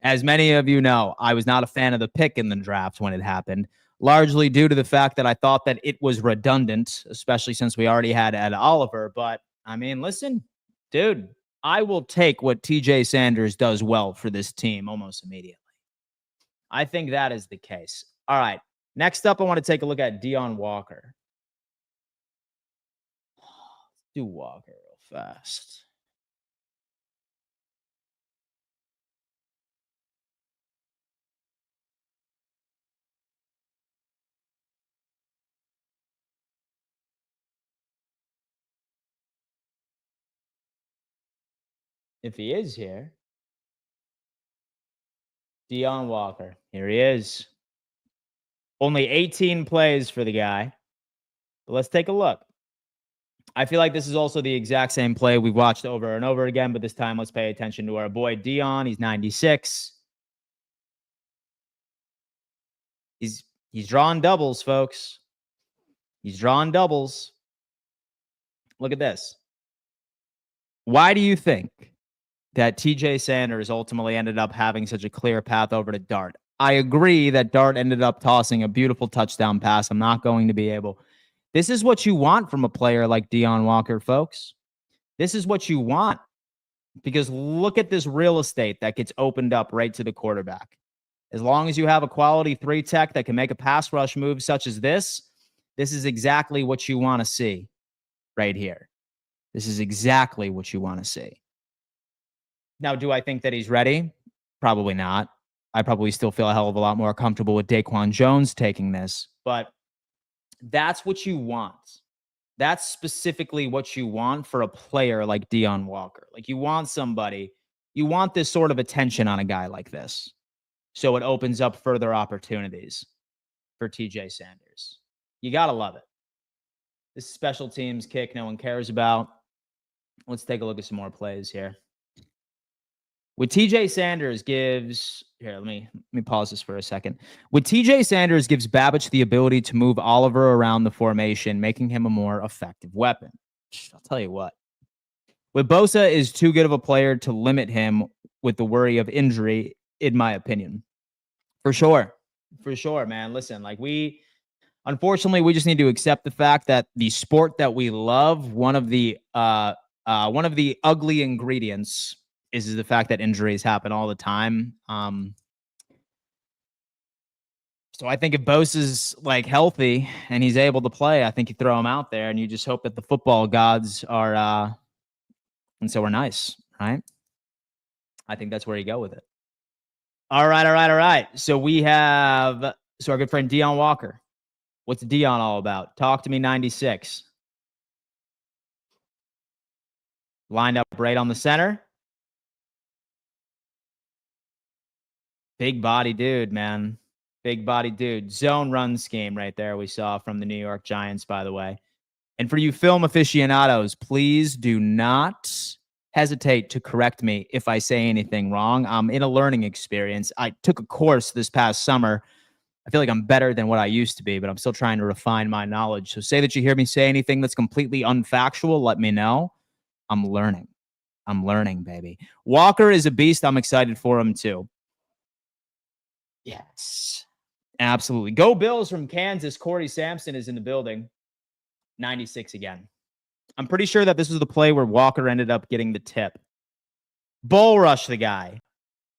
As many of you know, I was not a fan of the pick in the draft when it happened, largely due to the fact that I thought that it was redundant, especially since we already had Ed Oliver. But, I mean, listen, dude, I will take what TJ Sanders does well for this team almost immediately. I think that is the case. All right, next up, I want to take a look at Deion Walker. Let's do Walker real fast. If he is here. Deion Walker. Here he is. Only 18 plays for the guy. But let's take a look. I feel like this is also the exact same play we've watched over and over again, but this time let's pay attention to our boy Deion. He's 96. He's drawing doubles, folks. He's drawing doubles. Look at this. Why do you think that TJ Sanders ultimately ended up having such a clear path over to Dart? I agree that Dart ended up tossing a beautiful touchdown pass. I'm not going to be able. This is what you want from a player like Deion Walker, folks. This is what you want. Because look at this real estate that gets opened up right to the quarterback. As long as you have a quality 3 tech that can make a pass rush move such as this is exactly what you want to see right here. This is exactly what you want to see. Now, do I think that he's ready? Probably not. I probably still feel a hell of a lot more comfortable with Daquan Jones taking this, but that's what you want. That's specifically what you want for a player like Deion Walker. Like, you want somebody, you want this sort of attention on a guy like this. So it opens up further opportunities for TJ Sanders. You got to love it. This special teams kick no one cares about. Let's take a look at some more plays here. With TJ Sanders gives, here, let me pause this for a second. With TJ Sanders gives Babbage the ability to move Oliver around the formation, making him a more effective weapon. I'll tell you what. With Bosa is too good of a player to limit him with the worry of injury, in my opinion. For sure. For sure, man. Listen, unfortunately, we just need to accept the fact that the sport that we love, one of the ugly ingredients is the fact that injuries happen all the time. So I think if Bose is healthy and he's able to play, I think you throw him out there and you just hope that the football gods are and so we're nice, right? I think that's where you go with it. All right. So we have our good friend Deion Walker. What's Deion all about? Talk to me 96. Lined up right on the center. Big body dude, man. Big body dude. Zone run scheme right there we saw from the New York Giants, by the way. And for you film aficionados, please do not hesitate to correct me if I say anything wrong. I'm in a learning experience. I took a course this past summer. I feel like I'm better than what I used to be, but I'm still trying to refine my knowledge. So say that you hear me say anything that's completely unfactual, let me know. I'm learning. I'm learning, baby. Walker is a beast. I'm excited for him too. Yes, absolutely. Go Bills from Kansas. Corey Sampson is in the building. 96 again. I'm pretty sure that this was the play where Walker ended up getting the tip. Bull rush the guy.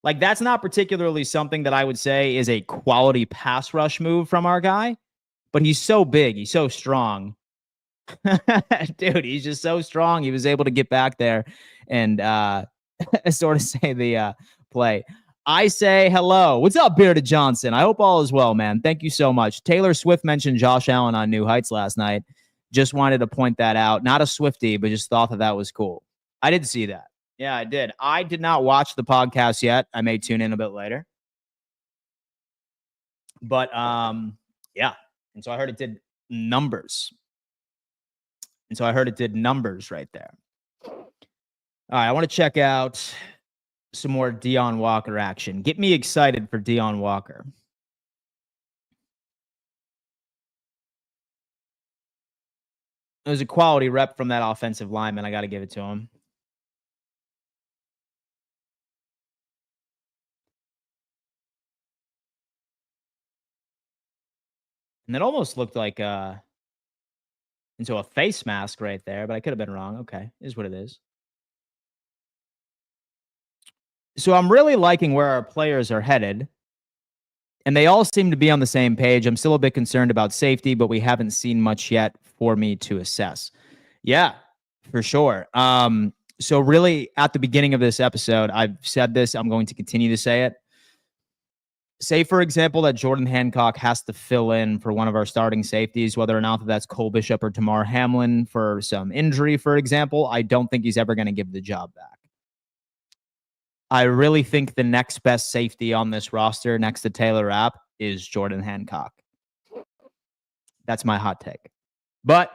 That's not particularly something that I would say is a quality pass rush move from our guy, but he's so big. He's so strong. Dude, he's just so strong. He was able to get back there and sort of say the play. I say hello. What's up, Bearded Johnson? I hope all is well, man. Thank you so much. Taylor Swift mentioned Josh Allen on New Heights last night. Just wanted to point that out. Not a Swiftie, but just thought that was cool. I did see that. Yeah, I did. I did not watch the podcast yet. I may tune in a bit later. But yeah. And so I heard it did numbers. Right there. All right, I want to check out some more Deion Walker action. Get me excited for Deion Walker. It was a quality rep from that offensive lineman. I got to give it to him. And it almost looked like into a face mask right there, but I could have been wrong. Okay, is what it is. So I'm really liking where our players are headed, and they all seem to be on the same page. I'm still a bit concerned about safety, but we haven't seen much yet for me to assess. Yeah, for sure. So really, at the beginning of this episode, I've said this. I'm going to continue to say it. Say, for example, that Jordan Hancock has to fill in for one of our starting safeties, whether or not that's Cole Bishop or Damar Hamlin for some injury, for example. I don't think he's ever going to give the job back. I really think the next best safety on this roster next to Taylor Rapp is Jordan Hancock. That's my hot take. But,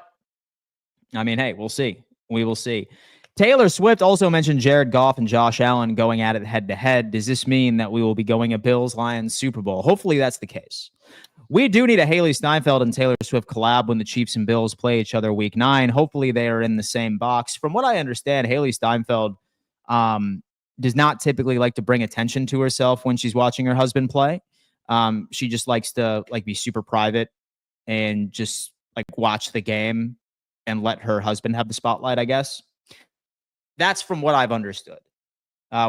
I mean, hey, we'll see. We will see. Taylor Swift also mentioned Jared Goff and Josh Allen going at it head-to-head. Does this mean that we will be going a Bills-Lions Super Bowl? Hopefully that's the case. We do need a Haley Steinfeld and Taylor Swift collab when the Chiefs and Bills play each other Week 9. Hopefully they are in the same box. From what I understand, Haley Steinfeld does not typically like to bring attention to herself when she's watching her husband play. She just likes to be super private and just watch the game and let her husband have the spotlight, I guess. That's from what I've understood,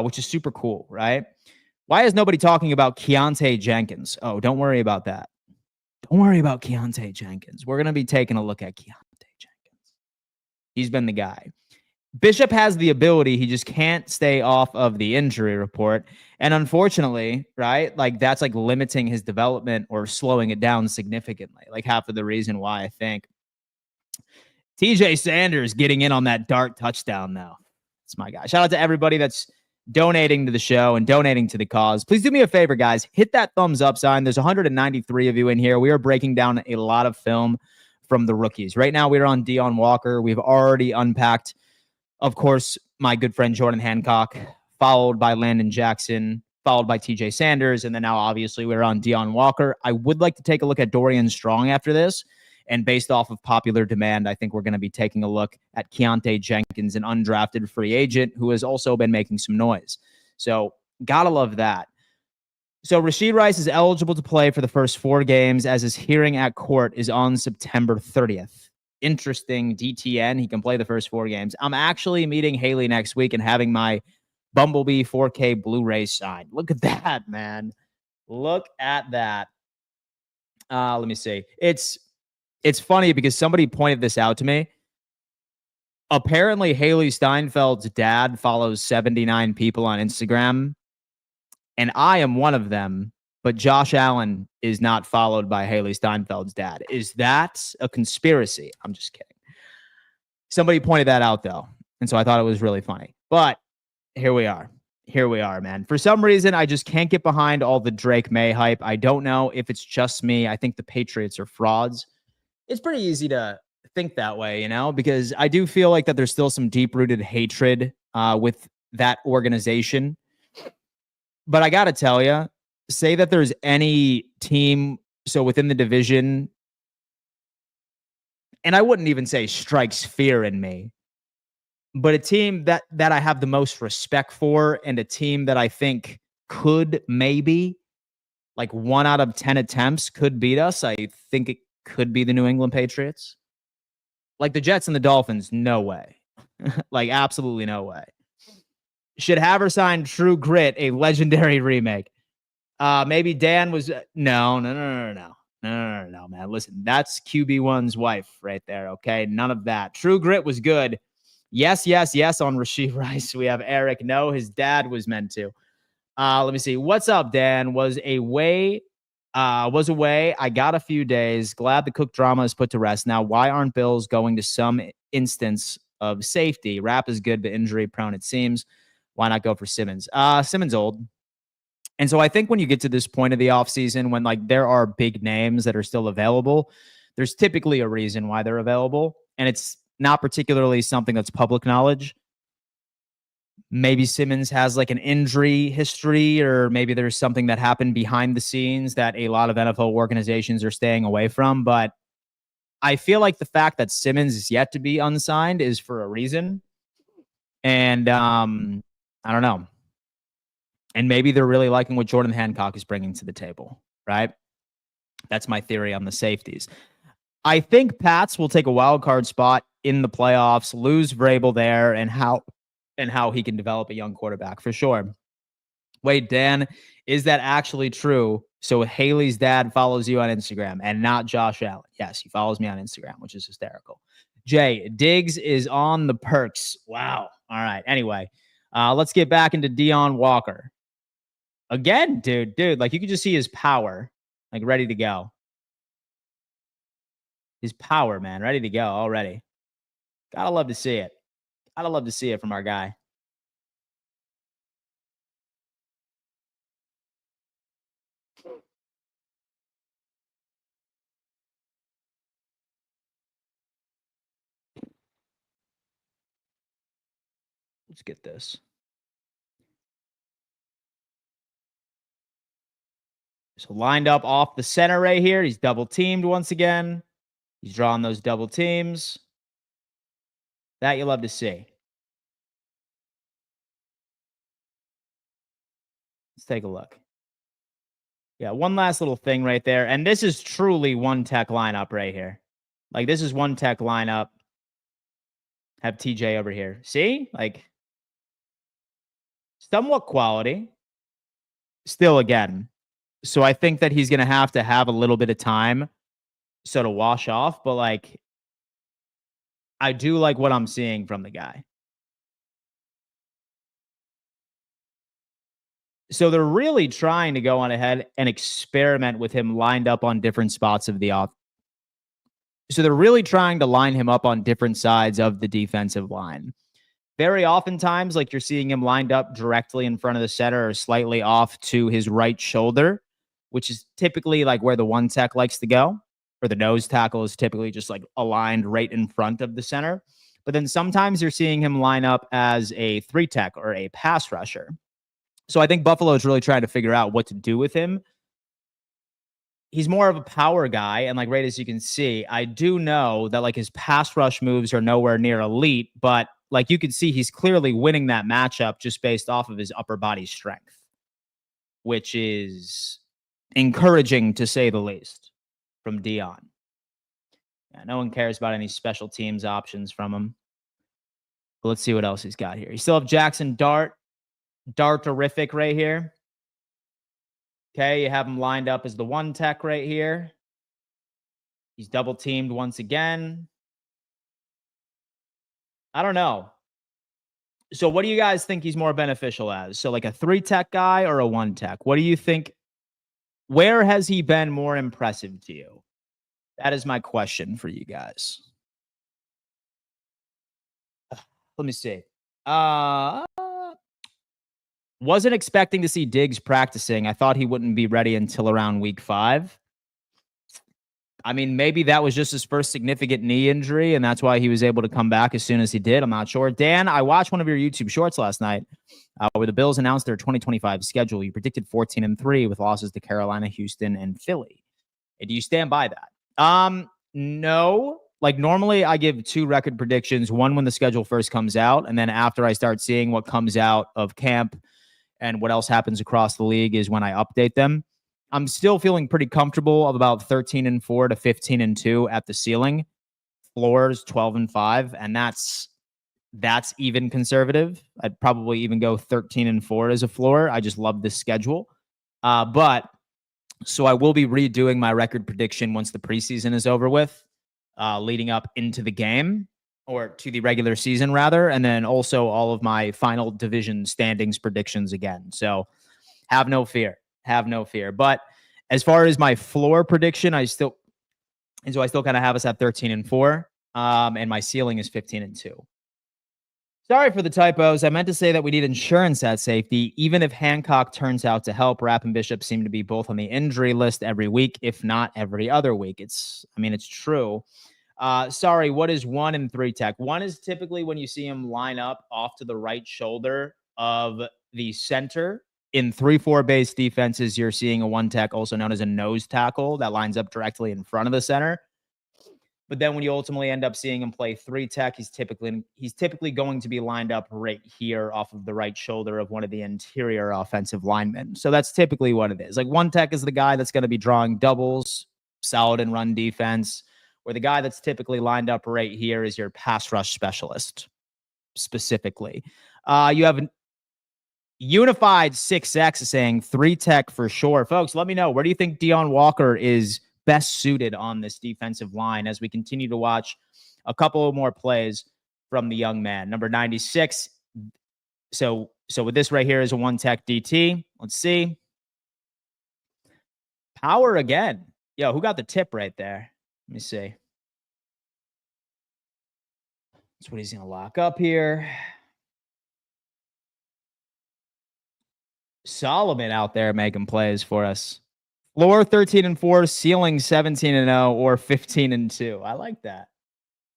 which is super cool, right? Why is nobody talking about Keontae Jenkins? Oh, don't worry about that. Don't worry about Keontae Jenkins. We're going to be taking a look at Keontae Jenkins. He's been the guy. Bishop has the ability. He just can't stay off of the injury report. And unfortunately, right, that's limiting his development or slowing it down significantly. Half of the reason why I think TJ Sanders getting in on that dart touchdown, though. It's my guy. Shout out to everybody that's donating to the show and donating to the cause. Please do me a favor, guys. Hit that thumbs up sign. There's 193 of you in here. We are breaking down a lot of film from the rookies. Right now, we're on Deion Walker. We've already unpacked, of course, my good friend Jordan Hancock, followed by Landon Jackson, followed by TJ Sanders, and then now, obviously, we're on Deion Walker. I would like to take a look at Dorian Strong after this. And based off of popular demand, I think we're going to be taking a look at Keontae Jenkins, an undrafted free agent who has also been making some noise. So gotta love that. So Rashid Rice is eligible to play for the first 4 games as his hearing at court is on September 30th. Interesting DTN. He can play the first 4 games. I'm actually meeting Haley next week and having my Bumblebee 4K Blu-ray signed. Look at that, man. Look at that. Let me see. It's funny because somebody pointed this out to me. Apparently, Haley Steinfeld's dad follows 79 people on Instagram, and I am one of them, but Josh Allen is not followed by Haley Steinfeld's dad. Is that a conspiracy? I'm just kidding. Somebody pointed that out, though, and so I thought it was really funny. But here we are. Here we are, man. For some reason, I just can't get behind all the Drake May hype. I don't know if it's just me. I think the Patriots are frauds. It's pretty easy to think that way, you know, because I do feel like that there's still some deep-rooted hatred with that organization. But I got to tell you, say that there's any team, so within the division, and I wouldn't even say strikes fear in me, but a team that I have the most respect for and a team that I think could maybe, like 1 out of 10 attempts, could beat us. I think it could be the New England Patriots. Like the Jets and the Dolphins, no way. Like absolutely no way. Should have her sign True Grit, a legendary remake. Maybe Dan was no, man. Listen, that's QB1's wife right there. Okay, none of that. True Grit was good. Yes on Rashid Rice. We have Eric. No, his dad was meant to. Let me see. What's up, Dan? Was away. I got a few days. Glad the Cook drama is put to rest. Now, why aren't Bills going to some instance of safety? Rap is good, but injury prone, it seems. Why not go for Simmons? Simmons old. And so I think when you get to this point of the offseason, when like there are big names that are still available, there's typically a reason why they're available. And it's not particularly something that's public knowledge. Maybe Simmons has like an injury history, or maybe there's something that happened behind the scenes that a lot of NFL organizations are staying away from. But I feel like the fact that Simmons is yet to be unsigned is for a reason. And I don't know. And maybe they're really liking what Jordan Hancock is bringing to the table, right? That's my theory on the safeties. I think Pats will take a wild card spot in the playoffs, lose Vrabel there, and how he can develop a young quarterback for sure. Wait, Dan, is that actually true? So Haley's dad follows you on Instagram and not Josh Allen. Yes, he follows me on Instagram, which is hysterical. Jay, Diggs is on the perks. Wow. All right. Anyway, let's get back into Deion Walker. Again, dude, like you can just see his power, like ready to go. His power, man, ready to go already. Gotta love to see it. Gotta love to see it from our guy. Let's get this. So lined up off the center right here. He's double teamed once again. He's drawing those double teams. That you love to see. Let's take a look. Yeah, one last little thing right there. And this is truly one tech lineup right here. Like this is one tech lineup. Have TJ over here. See? Like somewhat quality. Still again. So I think that he's going to have a little bit of time so to wash off, but like I do like what I'm seeing from the guy. So they're really trying to go on ahead and experiment with him lined up on different spots of the off. So they're really trying to line him up on different sides of the defensive line. Very oftentimes, like you're seeing him lined up directly in front of the center or slightly off to his right shoulder, which is typically like where the one tech likes to go, or the nose tackle is typically just like aligned right in front of the center. But then sometimes you're seeing him line up as a 3 tech or a pass rusher. So I think Buffalo is really trying to figure out what to do with him. He's more of a power guy. And like, right as you can see, I do know that like his pass rush moves are nowhere near elite, but like you can see, he's clearly winning that matchup just based off of his upper body strength. which is encouraging to say the least from Deion. Yeah, no one cares about any special teams options from him. But let's see what else he's got here. You still have Jackson Dart. Darterific right here. Okay, you have him lined up as the one tech right here. He's double teamed once again. I don't know. So what do you guys think he's more beneficial as? So like a 3-tech guy or a 1-tech? What do you think? Where has he been more impressive to you? That is my question for you guys. Let me see. Wasn't expecting to see Diggs practicing. I thought he wouldn't be ready until around week 5. I mean, maybe that was just his first significant knee injury, and that's why he was able to come back as soon as he did. I'm not sure. Dan, I watched one of your YouTube shorts last night where the Bills announced their 2025 schedule. You predicted 14-3 with losses to Carolina, Houston, and Philly. Do you stand by that? No. Like normally I give 2 record predictions, one when the schedule first comes out, and then after I start seeing what comes out of camp and what else happens across the league is when I update them. I'm still feeling pretty comfortable of about 13-4 to 15-2 at the ceiling. Floors 12-5, and that's even conservative. I'd probably even go 13-4 as a floor. I just love this schedule. But so I will be redoing my record prediction once the preseason is over with, leading up into the game or to the regular season rather, and then also all of my final division standings predictions again. So have no fear. But as far as my floor prediction, I still kind of have us at 13-4, and my ceiling is 15-2. Sorry for the typos. I meant to say that we need insurance at safety. Even if Hancock turns out to help, Rapp and Bishop seem to be both on the injury list every week, if not every other week. It's true. Sorry, what is 1 and 3 tech? 1 is typically when you see him line up off to the right shoulder of the center. In 3-4 base defenses, you're seeing a 1 tech, also known as a nose tackle, that lines up directly in front of the center. But then when you ultimately end up seeing him play 3 tech, he's typically going to be lined up right here off of the right shoulder of one of the interior offensive linemen. So that's typically what it is. Like 1 tech is the guy that's going to be drawing doubles, solid and run defense, where the guy that's typically lined up right here is your pass rush specialist specifically. You have Unified 6X saying 3 tech for sure. Folks, let me know. Where do you think Deion Walker is best suited on this defensive line as we continue to watch a couple of more plays from the young man? Number 96. So with this right here is a 1 tech DT. Let's see. Power again. Yo, who got the tip right there? Let me see. That's what he's going to lock up here. Solomon out there making plays for us. Floor 13-4, ceiling 17-0, or 15-2. I like that.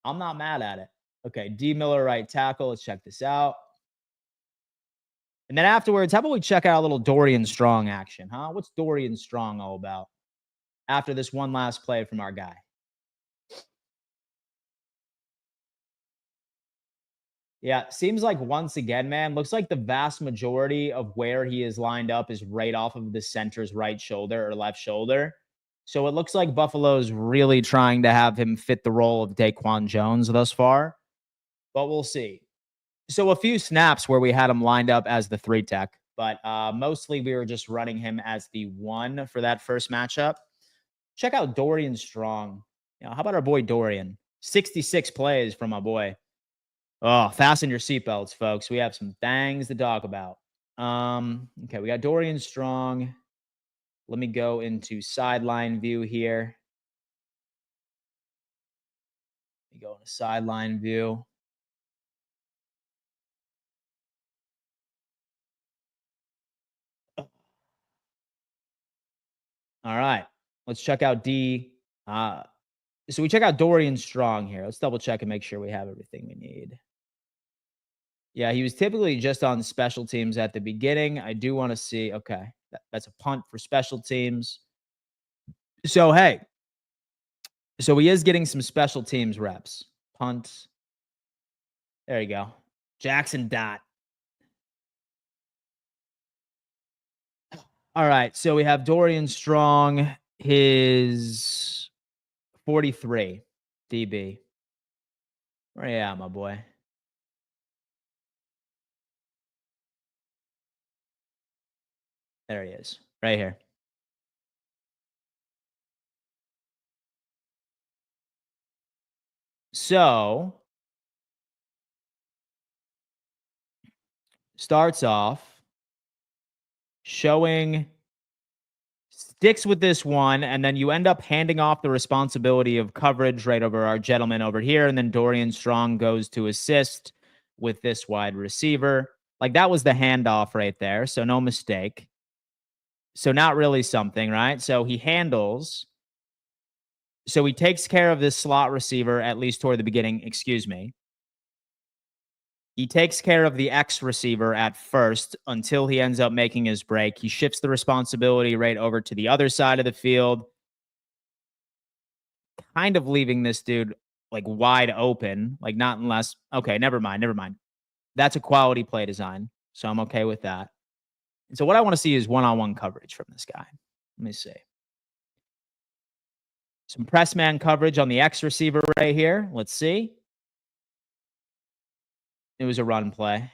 I'm not mad at it. Okay, D. Miller, right tackle. Let's check this out. And then afterwards, how about we check out a little Dorian Strong action, huh? What's Dorian Strong all about? After this one last play from our guy. Yeah, seems like once again, man, looks like the vast majority of where he is lined up is right off of the center's right shoulder or left shoulder. So it looks like Buffalo's really trying to have him fit the role of Daquan Jones thus far, but we'll see. So a few snaps where we had him lined up as the 3 tech, but mostly we were just running him as the 1 for that first matchup. Check out Dorian Strong. How about our boy Dorian? 66 plays from my boy. Oh, fasten your seatbelts, folks. We have some things to talk about. Okay, we got Dorian Strong. Let me go into sideline view here. Let me go into sideline view. All right, let's check out D. So we check out Dorian Strong here. Let's double check and make sure we have everything we need. Yeah, he was typically just on special teams at the beginning. I do want to see. Okay, that's a punt for special teams. So, hey. So he is getting some special teams reps. Punt. There you go. Jackson Dot. All right. So we have Dorian Strong, his 43 DB. Where you at, my boy? There he is. Right here. So starts off showing sticks with this one, and then you end up handing off the responsibility of coverage right over our gentleman over here, and then Dorian Strong goes to assist with this wide receiver. Like that was the handoff right there, so no mistake. So not really something, right? So he handles. So he takes care of this slot receiver at least toward the beginning. Excuse me. He takes care of the X receiver at first until he ends up making his break. He shifts the responsibility right over to the other side of the field, kind of leaving this dude like wide open. Like, not unless, okay, never mind. Never mind. That's a quality play design. So I'm okay with that. And so what I want to see is one-on-one coverage from this guy. Let me see. Some press man coverage on the X receiver right here. Let's see. It was a run play.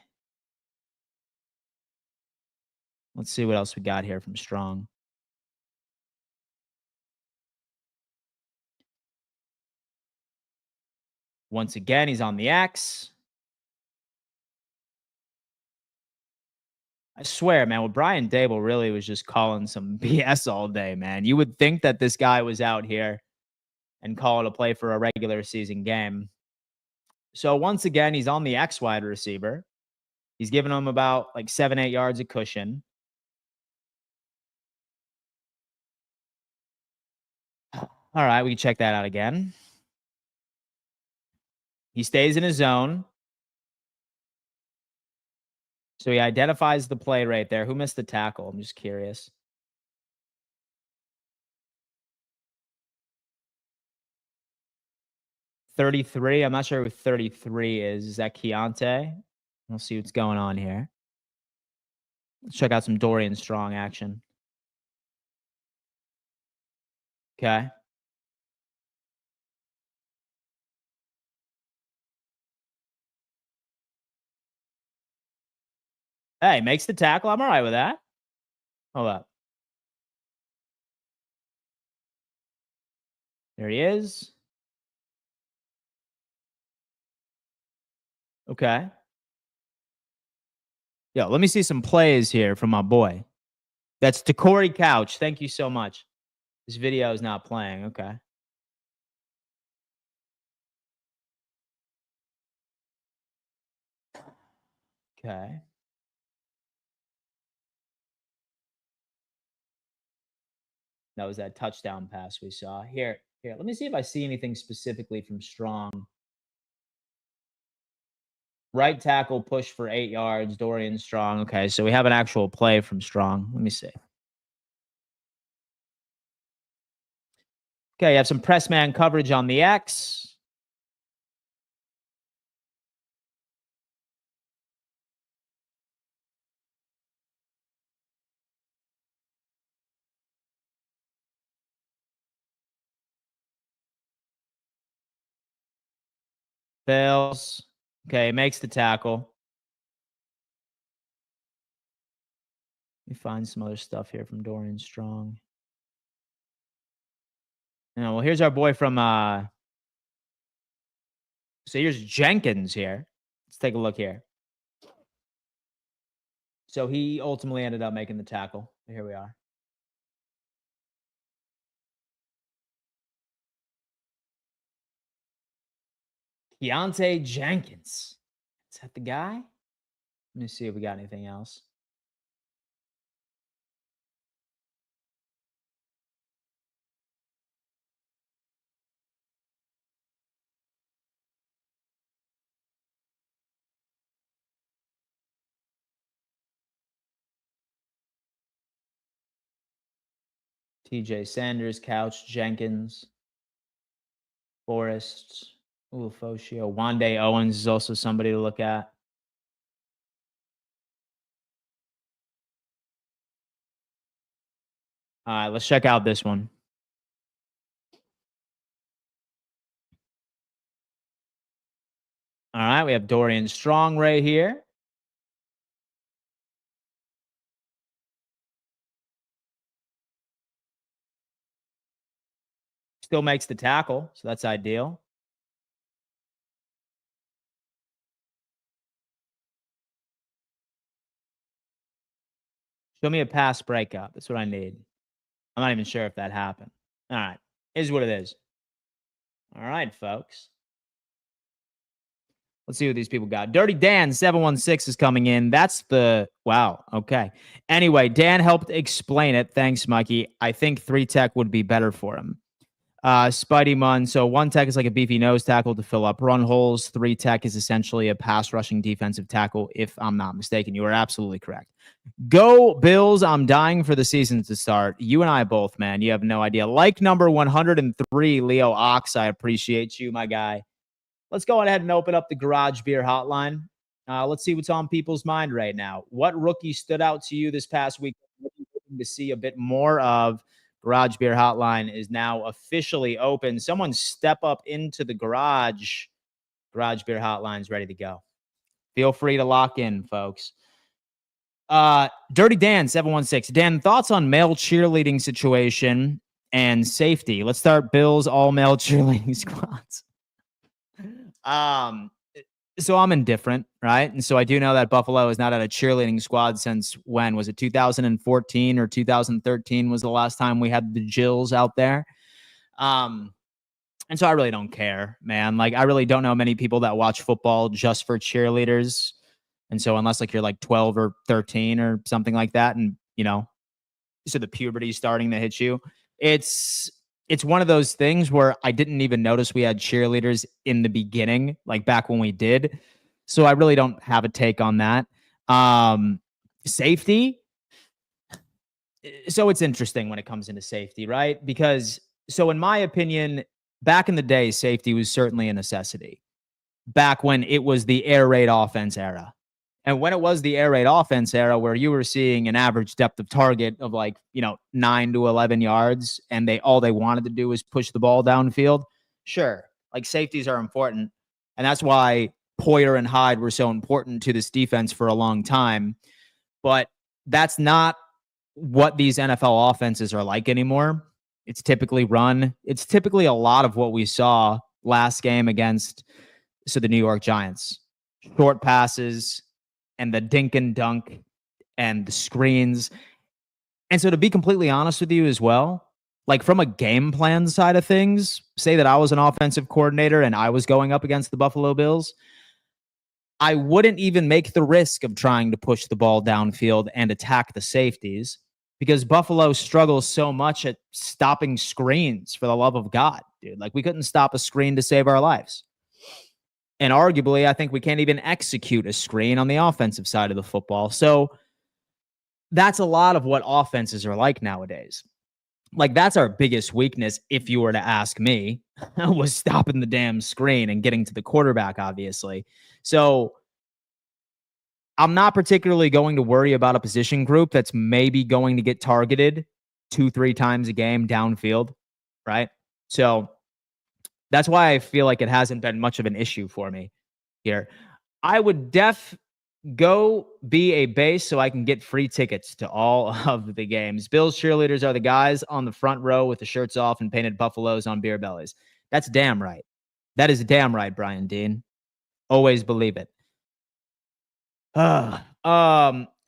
Let's see what else we got here from Strong. Once again, he's on the X. I swear, man, well, Brian Dable really was just calling some BS all day, man. You would think that this guy was out here and calling a play for a regular season game. So once again, he's on the X wide receiver. He's giving him about like 7-8 yards of cushion. All right, we can check that out again. He stays in his zone. So he identifies the play right there. Who missed the tackle? I'm just curious. $33. I'm not sure who 33 is. Is that Keontae? We'll see what's going on here. Let's check out some Dorian Strong action. Okay. Hey, makes the tackle. I'm all right with that. Hold up. There he is. Okay. Yo, let me see some plays here from my boy. That's to Corey Couch. Thank you so much. This video is not playing. Okay. Okay. That was that touchdown pass we saw. Here, let me see if I see anything specifically from Strong. Right tackle push for 8 yards, Dorian Strong. Okay, so we have an actual play from Strong. Let me see. Okay, you have some press man coverage on the X. Fails. Okay, makes the tackle. Let me find some other stuff here from Dorian Strong. Well, here's our boy from so here's Jenkins here. Let's take a look here. So he ultimately ended up making the tackle. Here we are. Keontae Jenkins. Is that the guy? Let me see if we got anything else. TJ Sanders, Couch, Jenkins, Forrest, Ulofoshio. Wande Owens is also somebody to look at. All right, let's check out this one. All right, we have Dorian Strong right here. Still makes the tackle, so that's ideal. Show me a pass breakup. That's what I need. I'm not even sure if that happened. All right, is what it is. All right, folks. Let's see what these people got. Dirty Dan 716 is coming in. That's the wow. Okay. Anyway, Dan helped explain it. Thanks, Mikey. I think 3-tech would be better for him. Spidey Munn. So 1-tech is like a beefy nose tackle to fill up run holes. 3-tech is essentially a pass rushing defensive tackle, if I'm not mistaken. You are absolutely correct. Go Bills. I'm dying for the season to start. You and I both, man. You have no idea. Like number 103, Leo Ox. I appreciate you, my guy. Let's go ahead and open up the Garage Beer Hotline. Let's see what's on people's mind right now. What rookie stood out to you this past week? Looking to see a bit more of. Garage Beer Hotline is now officially open. Someone step up into the garage. Garage Beer Hotline's ready to go. Feel free to lock in, folks. Dirty Dan 716. Dan, thoughts on male cheerleading situation and safety? Let's start Bills all male cheerleading squads. So I'm indifferent, right? And so I do know that Buffalo has not had a cheerleading squad since when? Was it 2014 or 2013 was the last time we had the Jills out there? And so I really don't care, man. Like, I really don't know many people that watch football just for cheerleaders. And so unless like you're like 12 or 13 or something like that, and so the puberty is starting to hit you, it's one of those things where I didn't even notice we had cheerleaders in the beginning, like back when we did. So I really don't have a take on that. Safety. So it's interesting when it comes into safety, right? Because so in my opinion, back in the day, safety was certainly a necessity. Back when it was the air raid offense era. And when it was the air raid offense era where you were seeing an average depth of target of like, 9 to 11 yards and all they wanted to do was push the ball downfield. Sure. Like safeties are important. And that's why Poyer and Hyde were so important to this defense for a long time. But that's not what these NFL offenses are like anymore. It's typically run. It's typically a lot of what we saw last game against the New York Giants. Short passes, and the dink and dunk and the screens. And so to be completely honest with you as well, like from a game plan side of things, say that I was an offensive coordinator and I was going up against the Buffalo Bills, I wouldn't even make the risk of trying to push the ball downfield and attack the safeties because Buffalo struggles so much at stopping screens, for the love of God, dude. Like we couldn't stop a screen to save our lives. And arguably, I think we can't even execute a screen on the offensive side of the football. So that's a lot of what offenses are like nowadays. Like that's our biggest weakness, if you were to ask me, was stopping the damn screen and getting to the quarterback, obviously. So I'm not particularly going to worry about a position group that's maybe going to get targeted 2-3 times a game downfield, right? So that's why I feel like it hasn't been much of an issue for me here. I would go be a base so I can get free tickets to all of the games. Bills cheerleaders are the guys on the front row with the shirts off and painted buffaloes on beer bellies. That's damn right. That is damn right, Brian Deane. Always believe it.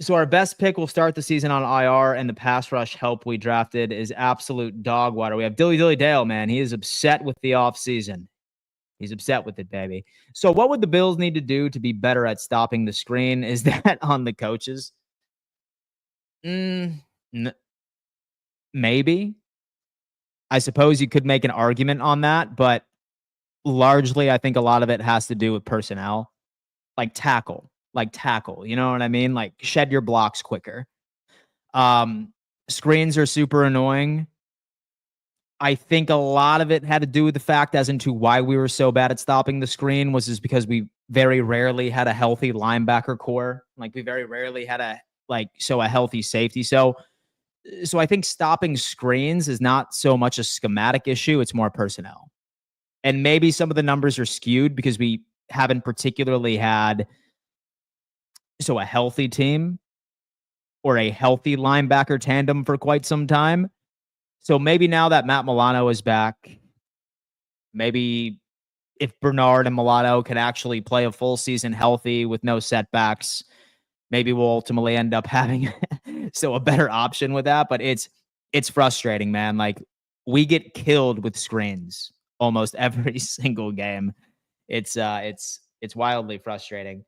So our best pick will start the season on IR, and the pass rush help we drafted is absolute dog water. We have Dilly Dilly Dale, man. He is upset with the offseason. He's upset with it, baby. So what would the Bills need to do to be better at stopping the screen? Is that on the coaches? Maybe. I suppose you could make an argument on that, but largely I think a lot of it has to do with personnel. Like tackle. You know what I mean? Like shed your blocks quicker. Screens are super annoying. I think a lot of it had to do with the fact as into why we were so bad at stopping the screen was just because we very rarely had a healthy linebacker core. Like we very rarely had a healthy safety. So So I think stopping screens is not so much a schematic issue, it's more personnel. And maybe some of the numbers are skewed because we haven't particularly had a healthy team or a healthy linebacker tandem for quite some time. So maybe now that Matt Milano is back, maybe if Bernard and Milano can actually play a full season healthy with no setbacks, maybe we'll ultimately end up having a better option with that. But it's frustrating, man. Like, we get killed with screens almost every single game. It's wildly frustrating.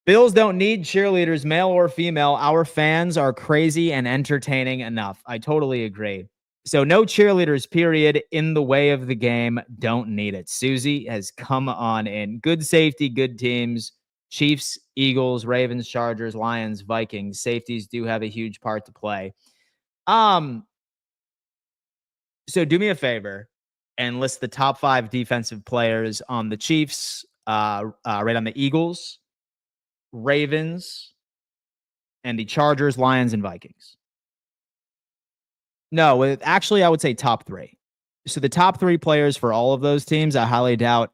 Bills don't need cheerleaders, male or female. Our fans are crazy and entertaining enough. I totally agree. So no cheerleaders, period, in the way of the game. Don't need it. Susie has come on in. Good safety, good teams. Chiefs, Eagles, Ravens, Chargers, Lions, Vikings. Safeties do have a huge part to play. So do me a favor and list the top 5 defensive players on the Chiefs, right on the Eagles, Ravens, and the Chargers, Lions, and Vikings. No, actually, I would say top 3. So the top 3 players for all of those teams, I highly doubt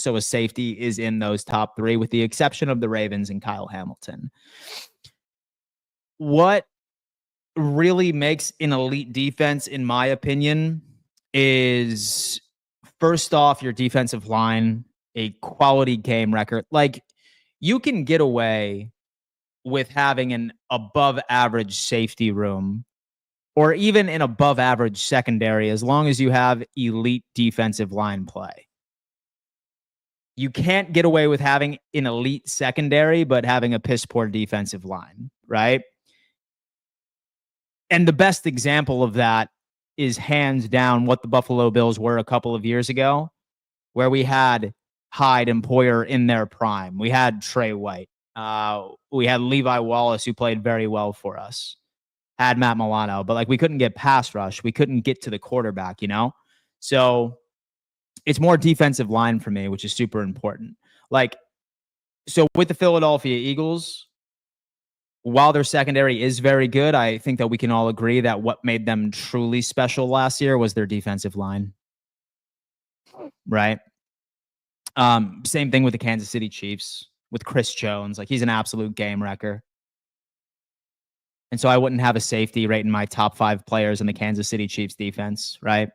a safety is in those top 3, with the exception of the Ravens and Kyle Hamilton. What really makes an elite defense, in my opinion, is first off your defensive line, a quality game record. Like, you can get away with having an above average safety room or even an above average secondary as long as you have elite defensive line play. You can't get away with having an elite secondary but having a piss poor defensive line, right? And the best example of that is hands down what the Buffalo Bills were a couple of years ago, where we had Hyde and Poyer in their prime. We had Trey White. We had Levi Wallace, who played very well for us. Had Matt Milano, but we couldn't get pass rush. We couldn't get to the quarterback, So it's more defensive line for me, which is super important. So with the Philadelphia Eagles, while their secondary is very good, I think that we can all agree that what made them truly special last year was their defensive line. Right? Same thing with the Kansas City Chiefs with Chris Jones. He's an absolute game wrecker. And so I wouldn't have a safety right in my top 5 players in the Kansas City Chiefs defense, right?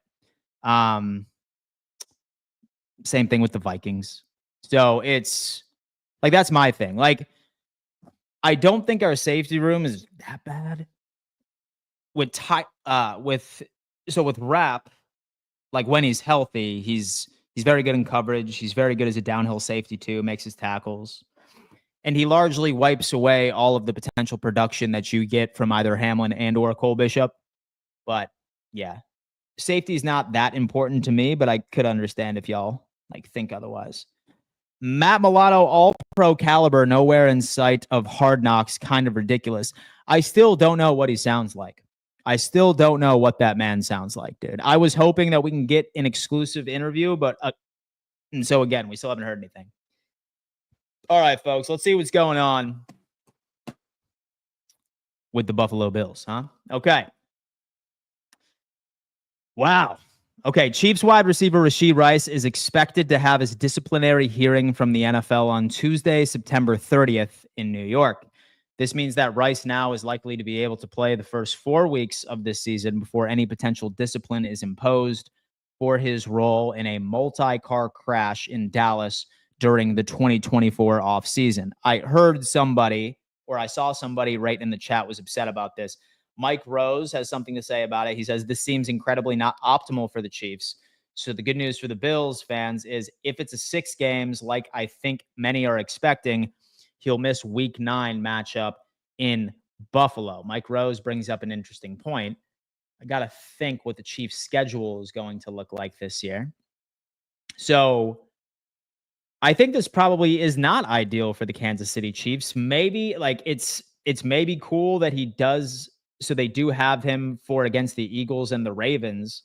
Same thing with the Vikings. So it's that's my thing. I don't think our safety room is that bad. With Rapp, when he's healthy, he's very good in coverage. He's very good as a downhill safety too, makes his tackles. And he largely wipes away all of the potential production that you get from either Hamlin and or Cole Bishop. But yeah, safety is not that important to me, but I could understand if y'all think otherwise. Matt Milano, all pro caliber, nowhere in sight of Hard Knocks, kind of ridiculous. I still don't know what he sounds like. I still don't know what that man sounds like, dude. I was hoping that we can get an exclusive interview, but and so again, we still haven't heard anything. All right, folks, let's see what's going on with the Buffalo Bills, huh? Okay. Wow. Okay, Chiefs wide receiver Rashee Rice is expected to have his disciplinary hearing from the NFL on Tuesday, September 30th in New York. This means that Rice now is likely to be able to play the first 4 weeks of this season before any potential discipline is imposed for his role in a multi-car crash in Dallas during the 2024 offseason. I heard somebody, or I saw somebody right in the chat was upset about this. Mike Rose has something to say about it. He says, this seems incredibly not optimal for the Chiefs. So the good news for the Bills fans is if it's a 6 games, like I think many are expecting, he'll miss week 9 matchup in Buffalo. Mike Rose brings up an interesting point. I got to think what the Chiefs schedule is going to look like this year. So I think this probably is not ideal for the Kansas City Chiefs. Maybe it's maybe cool that he does. So they do have him for against the Eagles and the Ravens,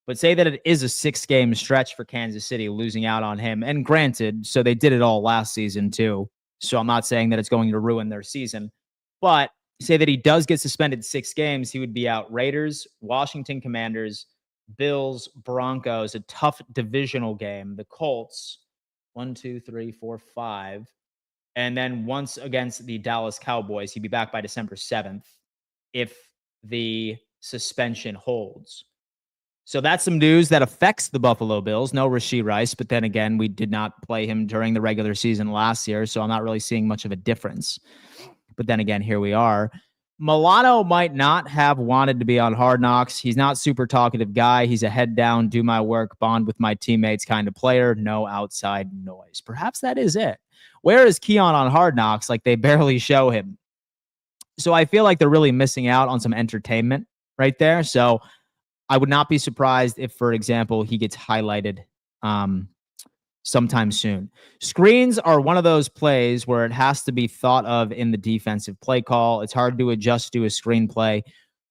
but say that it is a 6-game stretch for Kansas City, losing out on him. And granted, so they did it all last season too. So I'm not saying that it's going to ruin their season, but say that he does get suspended 6 games, he would be out Raiders, Washington Commanders, Bills, Broncos, a tough divisional game, the Colts, 1, 2, 3, 4, 5. And then once against the Dallas Cowboys, he'd be back by December 7th if the suspension holds. So that's some news that affects the Buffalo Bills. No Rashee Rice, but then again, we did not play him during the regular season last year, so I'm not really seeing much of a difference. But then again, here we are. Milano might not have wanted to be on Hard Knocks. He's not super talkative guy. He's a head down, do my work, bond with my teammates kind of player. No outside noise. Perhaps that is it. Where is Keon on Hard Knocks? Like, they barely show him. So I feel like they're really missing out on some entertainment right there. So I would not be surprised if, for example, he gets highlighted sometime soon. Screens are one of those plays where it has to be thought of in the defensive play call. It's hard to adjust to a screenplay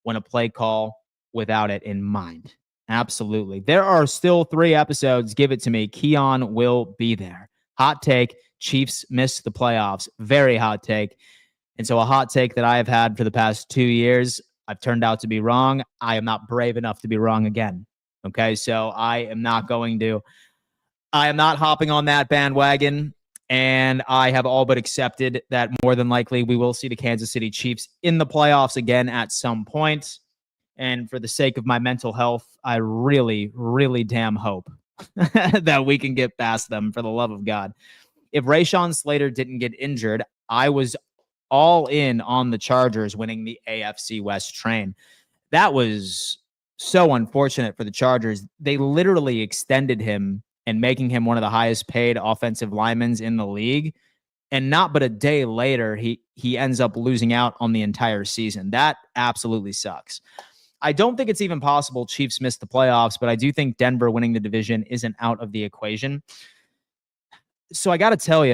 when a play call without it in mind. Absolutely. There are still 3 episodes. Give it to me. Keon will be there. Hot take. Chiefs miss the playoffs. Very hot take. And so a hot take that I have had for the past 2 years, I've turned out to be wrong. I am not brave enough to be wrong again. Okay, so I am not hopping on that bandwagon, and I have all but accepted that more than likely we will see the Kansas City Chiefs in the playoffs again at some point. And for the sake of my mental health, I really, really damn hope that we can get past them, for the love of God. If Rashawn Slater didn't get injured, I was all in on the Chargers winning the AFC West train. That was so unfortunate for the Chargers. They literally extended him and making him one of the highest paid offensive linemen in the league. And not but a day later, he ends up losing out on the entire season. That absolutely sucks. I don't think it's even possible Chiefs missed the playoffs, but I do think Denver winning the division isn't out of the equation. So I got to tell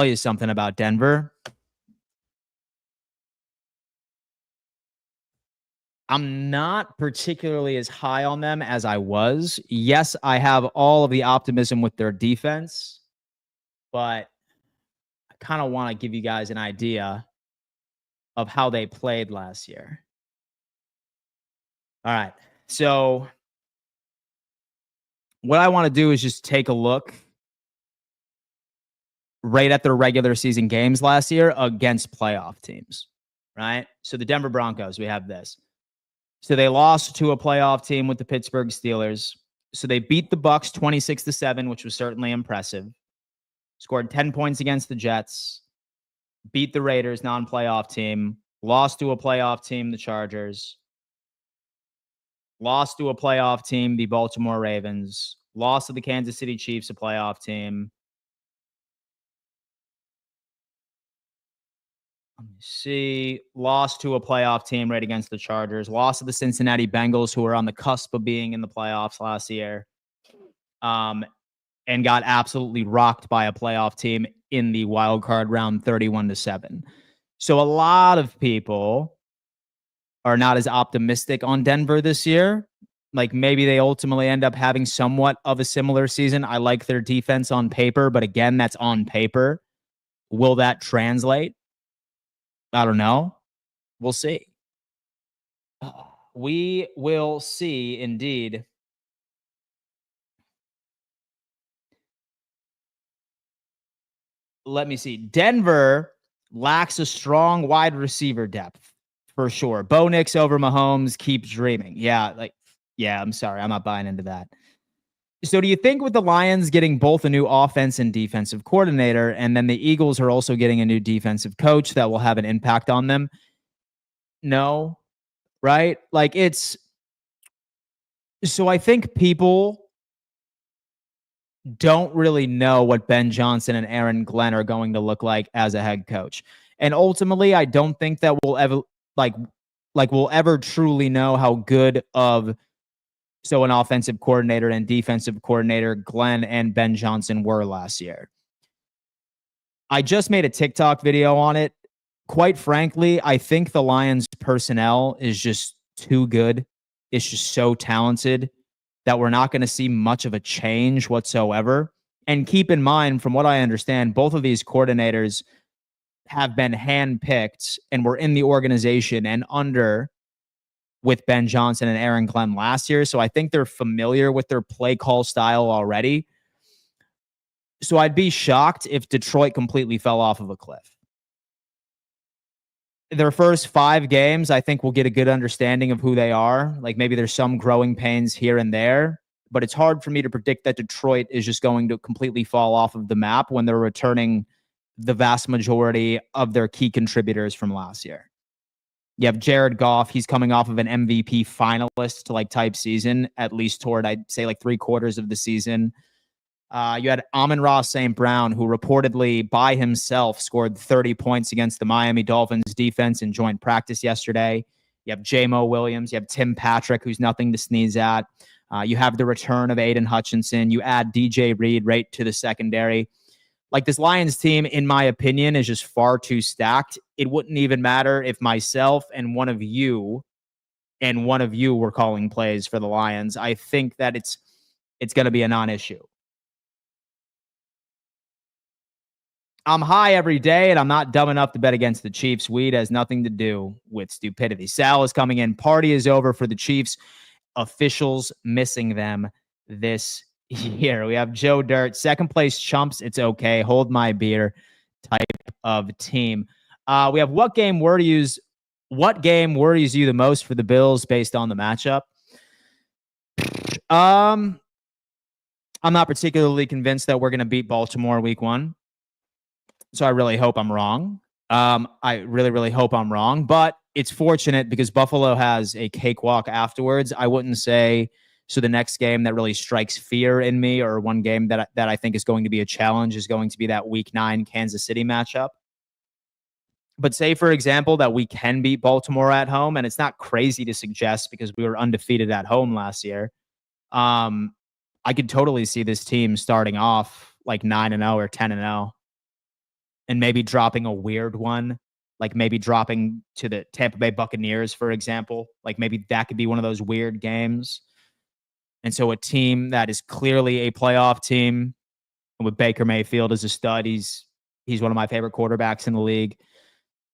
you something about Denver. I'm not particularly as high on them as I was. Yes, I have all of the optimism with their defense, but I kind of want to give you guys an idea of how they played last year. All right. So what I want to do is just take a look right at their regular season games last year against playoff teams, right? So the Denver Broncos, we have this. So they lost to a playoff team with the Pittsburgh Steelers. So they beat the Bucs 26-7, which was certainly impressive. Scored 10 points against the Jets. Beat the Raiders, non-playoff team. Lost to a playoff team, the Chargers. Lost to a playoff team, the Baltimore Ravens. Lost to the Kansas City Chiefs, a playoff team. Let me see. Lost to a playoff team right against the Chargers. Lost to the Cincinnati Bengals, who were on the cusp of being in the playoffs last year. And got absolutely rocked by a playoff team in the wild card round 31-7. So a lot of people are not as optimistic on Denver this year. Like, maybe they ultimately end up having somewhat of a similar season. I like their defense on paper, but again, that's on paper. Will that translate? I don't know. We'll see. We will see, indeed. Let me see. Denver lacks a strong wide receiver depth, for sure. Bo Nix over Mahomes, keep dreaming. Yeah, I'm sorry. I'm not buying into that. So do you think with the Lions getting both a new offense and defensive coordinator, and then the Eagles are also getting a new defensive coach, that will have an impact on them? No, right? Like, it's... So I think people don't really know what Ben Johnson and Aaron Glenn are going to look like as a head coach. And ultimately, I don't think that we'll ever truly know how good of an offensive coordinator and defensive coordinator Glenn and Ben Johnson were last year. I just made a TikTok video on it. Quite frankly, I think the Lions personnel is just too good. It's just so talented that we're not going to see much of a change whatsoever. And keep in mind, from what I understand, both of these coordinators have been handpicked and were in the organization and under with Ben Johnson and Aaron Glenn last year. So I think they're familiar with their play call style already. So I'd be shocked if Detroit completely fell off of a cliff. Their first 5 games, I think we'll get a good understanding of who they are. Like maybe there's some growing pains here and there, but it's hard for me to predict that Detroit is just going to completely fall off of the map when they're returning the vast majority of their key contributors from last year. You have Jared Goff. He's coming off of an MVP finalist like type season, at least toward, I'd say, like 3/4 of the season. You had Amon-Ra St. Brown, who reportedly by himself scored 30 points against the Miami Dolphins defense in joint practice yesterday. You have J-Mo Williams. You have Tim Patrick, who's nothing to sneeze at. You have the return of Aiden Hutchinson. You add DJ Reed right to the secondary. Like this Lions team, in my opinion, is just far too stacked. It wouldn't even matter if myself and one of you were calling plays for the Lions. I think that it's going to be a non-issue. I'm high every day, and I'm not dumb enough to bet against the Chiefs. Weed has nothing to do with stupidity. Sal is coming in. Party is over for the Chiefs. Officials missing them this year. We have Joe Dirt. Second place chumps. It's okay. Hold my beer type of team. We have what game worries you the most for the Bills based on the matchup? I'm not particularly convinced that we're going to beat Baltimore week 1. So I really hope I'm wrong. I really, really hope I'm wrong. But it's fortunate because Buffalo has a cakewalk afterwards. I wouldn't say so. The next game that really strikes fear in me, or one game that I think is going to be a challenge, is going to be that Week 9 Kansas City matchup. But say, for example, that we can beat Baltimore at home, and it's not crazy to suggest because we were undefeated at home last year. I could totally see this team starting off like 9-0 or 10-0. And maybe dropping a weird one, like maybe dropping to the Tampa Bay Buccaneers, for example. Like maybe that could be one of those weird games. And so a team that is clearly a playoff team, and with Baker Mayfield as a stud, he's one of my favorite quarterbacks in the league,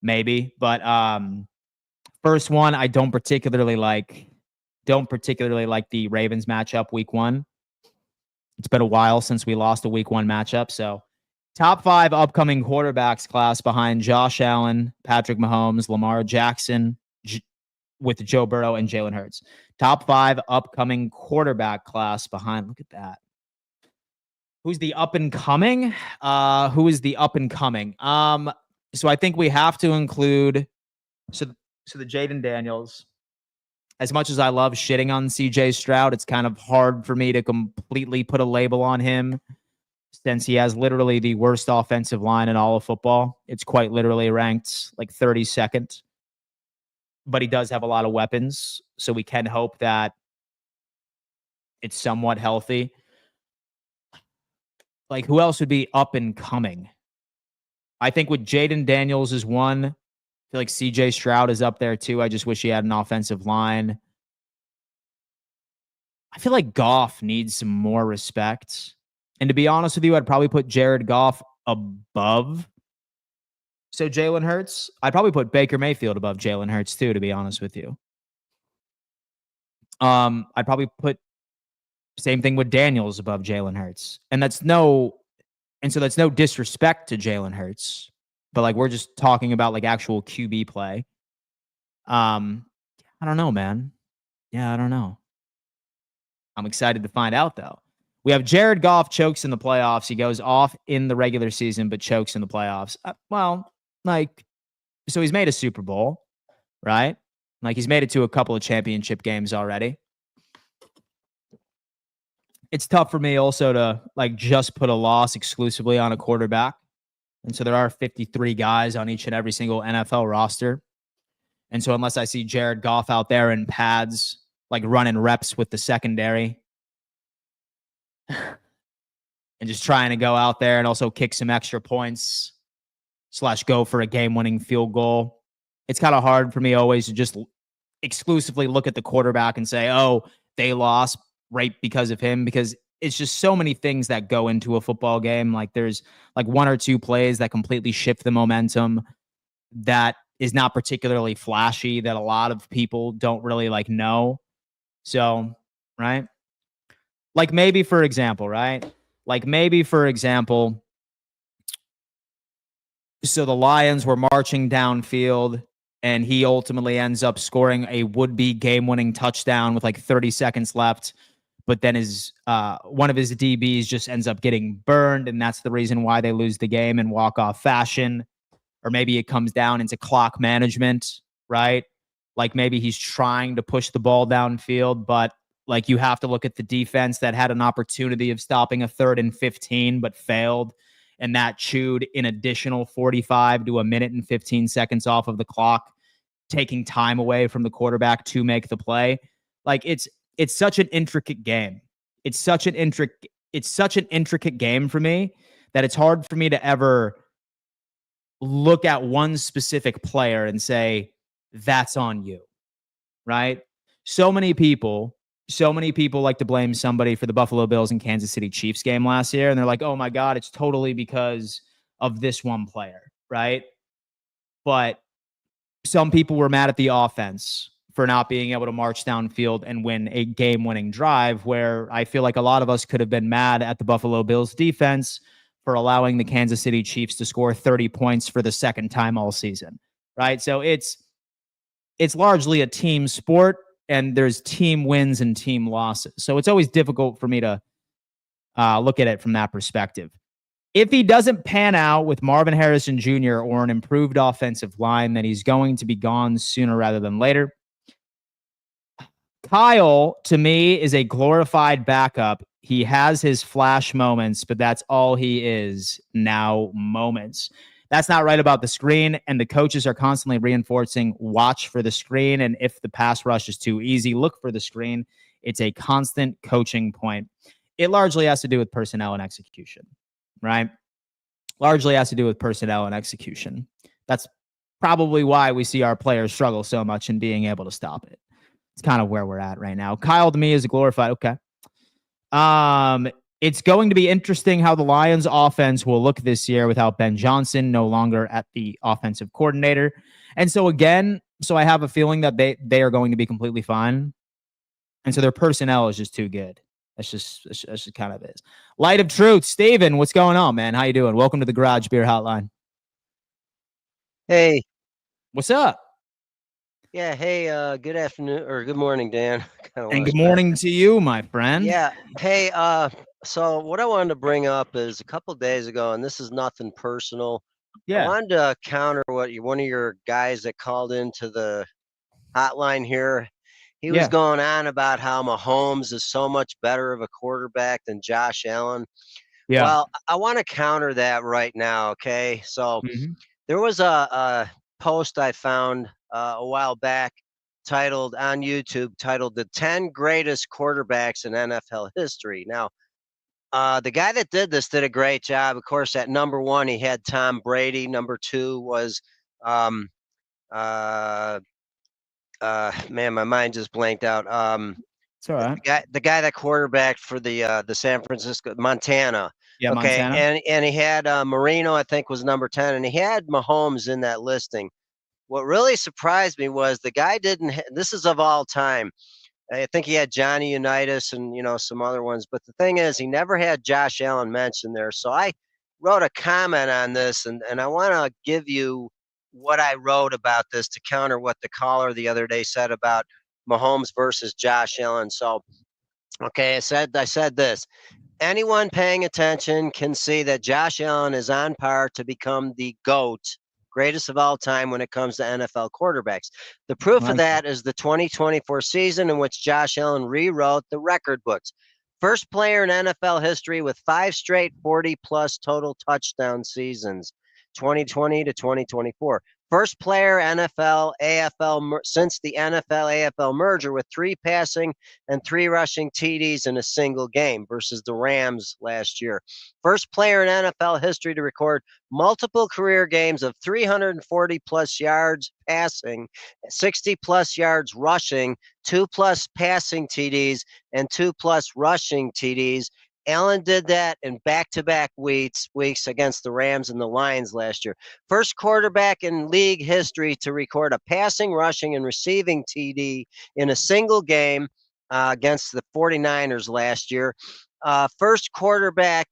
maybe. But first one, I don't particularly like the Ravens matchup week 1. It's been a while since we lost a week 1 matchup, so top 5 upcoming quarterbacks class behind Josh Allen, Patrick Mahomes, Lamar Jackson, with Joe Burrow and Jalen Hurts. Top 5 upcoming quarterback class behind. Look at that. Who's the up and coming? Who is the up and coming? So I think we have to include so the Jaden Daniels. As much as I love shitting on CJ Stroud, it's kind of hard for me to completely put a label on him, since he has literally the worst offensive line in all of football. It's quite literally ranked like 32nd. But he does have a lot of weapons, so we can hope that it's somewhat healthy. Like, who else would be up and coming? I think with Jaden Daniels is one. I feel like CJ Stroud is up there too. I just wish he had an offensive line. I feel like Goff needs some more respect. And to be honest with you, I'd probably put Jared Goff above. So Jalen Hurts, I'd probably put Baker Mayfield above Jalen Hurts too, to be honest with you. I'd probably put same thing with Daniels above Jalen Hurts. And that's no disrespect to Jalen Hurts, but like we're just talking about like actual QB play. I don't know, man. Yeah, I don't know. I'm excited to find out though. We have Jared Goff chokes in the playoffs. He goes off in the regular season, but chokes in the playoffs. So he's made a Super Bowl, right? Like he's made it to a couple of championship games already. It's tough for me also to like just put a loss exclusively on a quarterback. And so there are 53 guys on each and every single NFL roster. And so unless I see Jared Goff out there in pads, like running reps with the secondary, and just trying to go out there and also kick some extra points / go for a game-winning field goal, it's kind of hard for me always to just exclusively look at the quarterback and say, oh, they lost right because of him, because it's just so many things that go into a football game. Like there's like one or two plays that completely shift the momentum that is not particularly flashy that a lot of people don't really like know. So, right? Like maybe for example, right? Like maybe for example, so the Lions were marching downfield and he ultimately ends up scoring a would-be game-winning touchdown with like 30 seconds left, but then his one of his DBs just ends up getting burned, and that's the reason why they lose the game in walk-off fashion. Or maybe it comes down into clock management, right? Like maybe he's trying to push the ball downfield, but like you have to look at the defense that had an opportunity of stopping a 3rd and 15 but failed, and that chewed an additional 45 to a minute and 15 seconds off of the clock, taking time away from the quarterback to make the play. Like it's such an intricate game. It's such an intricate game for me that it's hard for me to ever look at one specific player and say that's on you, right? So many people like to blame somebody for the Buffalo Bills and Kansas City Chiefs game last year, and they're like, "Oh my God, it's totally because of this one player," right? But some people were mad at the offense for not being able to march downfield and win a game-winning drive, where I feel like a lot of us could have been mad at the Buffalo Bills defense for allowing the Kansas City Chiefs to score 30 points for the second time all season, right? So it's largely a team sport, and there's team wins and team losses. So it's always difficult for me to look at it from that perspective. If he doesn't pan out with Marvin Harrison Jr. or an improved offensive line, then he's going to be gone sooner rather than later. Kyle, to me, is a glorified backup. He has his flash moments, but that's all he is now, moments. That's not right about the screen, and the coaches are constantly reinforcing watch for the screen, and if the pass rush is too easy, look for the screen. It's a constant coaching point. It largely has to do with personnel and execution, right? Largely has to do with personnel and execution. That's probably why we see our players struggle so much in being able to stop it. It's kind of where we're at right now. Kyle, to me, is a glorified. Okay. It's going to be interesting how the Lions offense will look this year without Ben Johnson no longer at the offensive coordinator. And so again, I have a feeling that they are going to be completely fine. And so their personnel is just too good. That's just kind of is. Light of Truth, Steven, what's going on, man? How you doing? Welcome to the Garage Beer Hotline. Hey. What's up? Yeah, hey, good afternoon or good morning, Dan. And good morning to you, my friend. Yeah. Hey, so what I wanted to bring up is a couple days ago, and this is nothing personal. I wanted to counter what one of your guys that called into the hotline here. He was going on about how Mahomes is so much better of a quarterback than Josh Allen. Yeah. Well, I want to counter that right now, okay? So there was a post I found a while back titled on YouTube titled "The 10 Greatest Quarterbacks in NFL History." Now, the guy that did this did a great job. Of course, at number one, he had Tom Brady. Number two was, man, my mind just blanked out. It's all right. The guy that quarterbacked for the San Francisco, Montana. Yeah, okay, Montana. and he had Marino, I think, was number 10, and he had Mahomes in that listing. What really surprised me was the guy didn't. This is of all time. I think he had Johnny Unitas and some other ones, but the thing is, he never had Josh Allen mentioned there. So I wrote a comment on this, and I want to give you what I wrote about this to counter what the caller the other day said about Mahomes versus Josh Allen. So, okay, I said this. Anyone paying attention can see that Josh Allen is on par to become the GOAT, greatest of all time when it comes to NFL quarterbacks. The proof of that is the 2024 season in which Josh Allen rewrote the record books. First player in NFL history with 5 straight 40-plus total touchdown seasons, 2020 to 2024. First player NFL AFL since the NFL AFL merger with 3 passing and 3 rushing TDs in a single game versus the Rams last year. First player in NFL history to record multiple career games of 340 plus yards passing, 60 plus yards rushing, 2 plus passing TDs, and 2 plus rushing TDs Allen did that in back-to-back weeks against the Rams and the Lions last year. First quarterback in league history to record a passing, rushing, and receiving TD in a single game against the 49ers last year. First quarterback,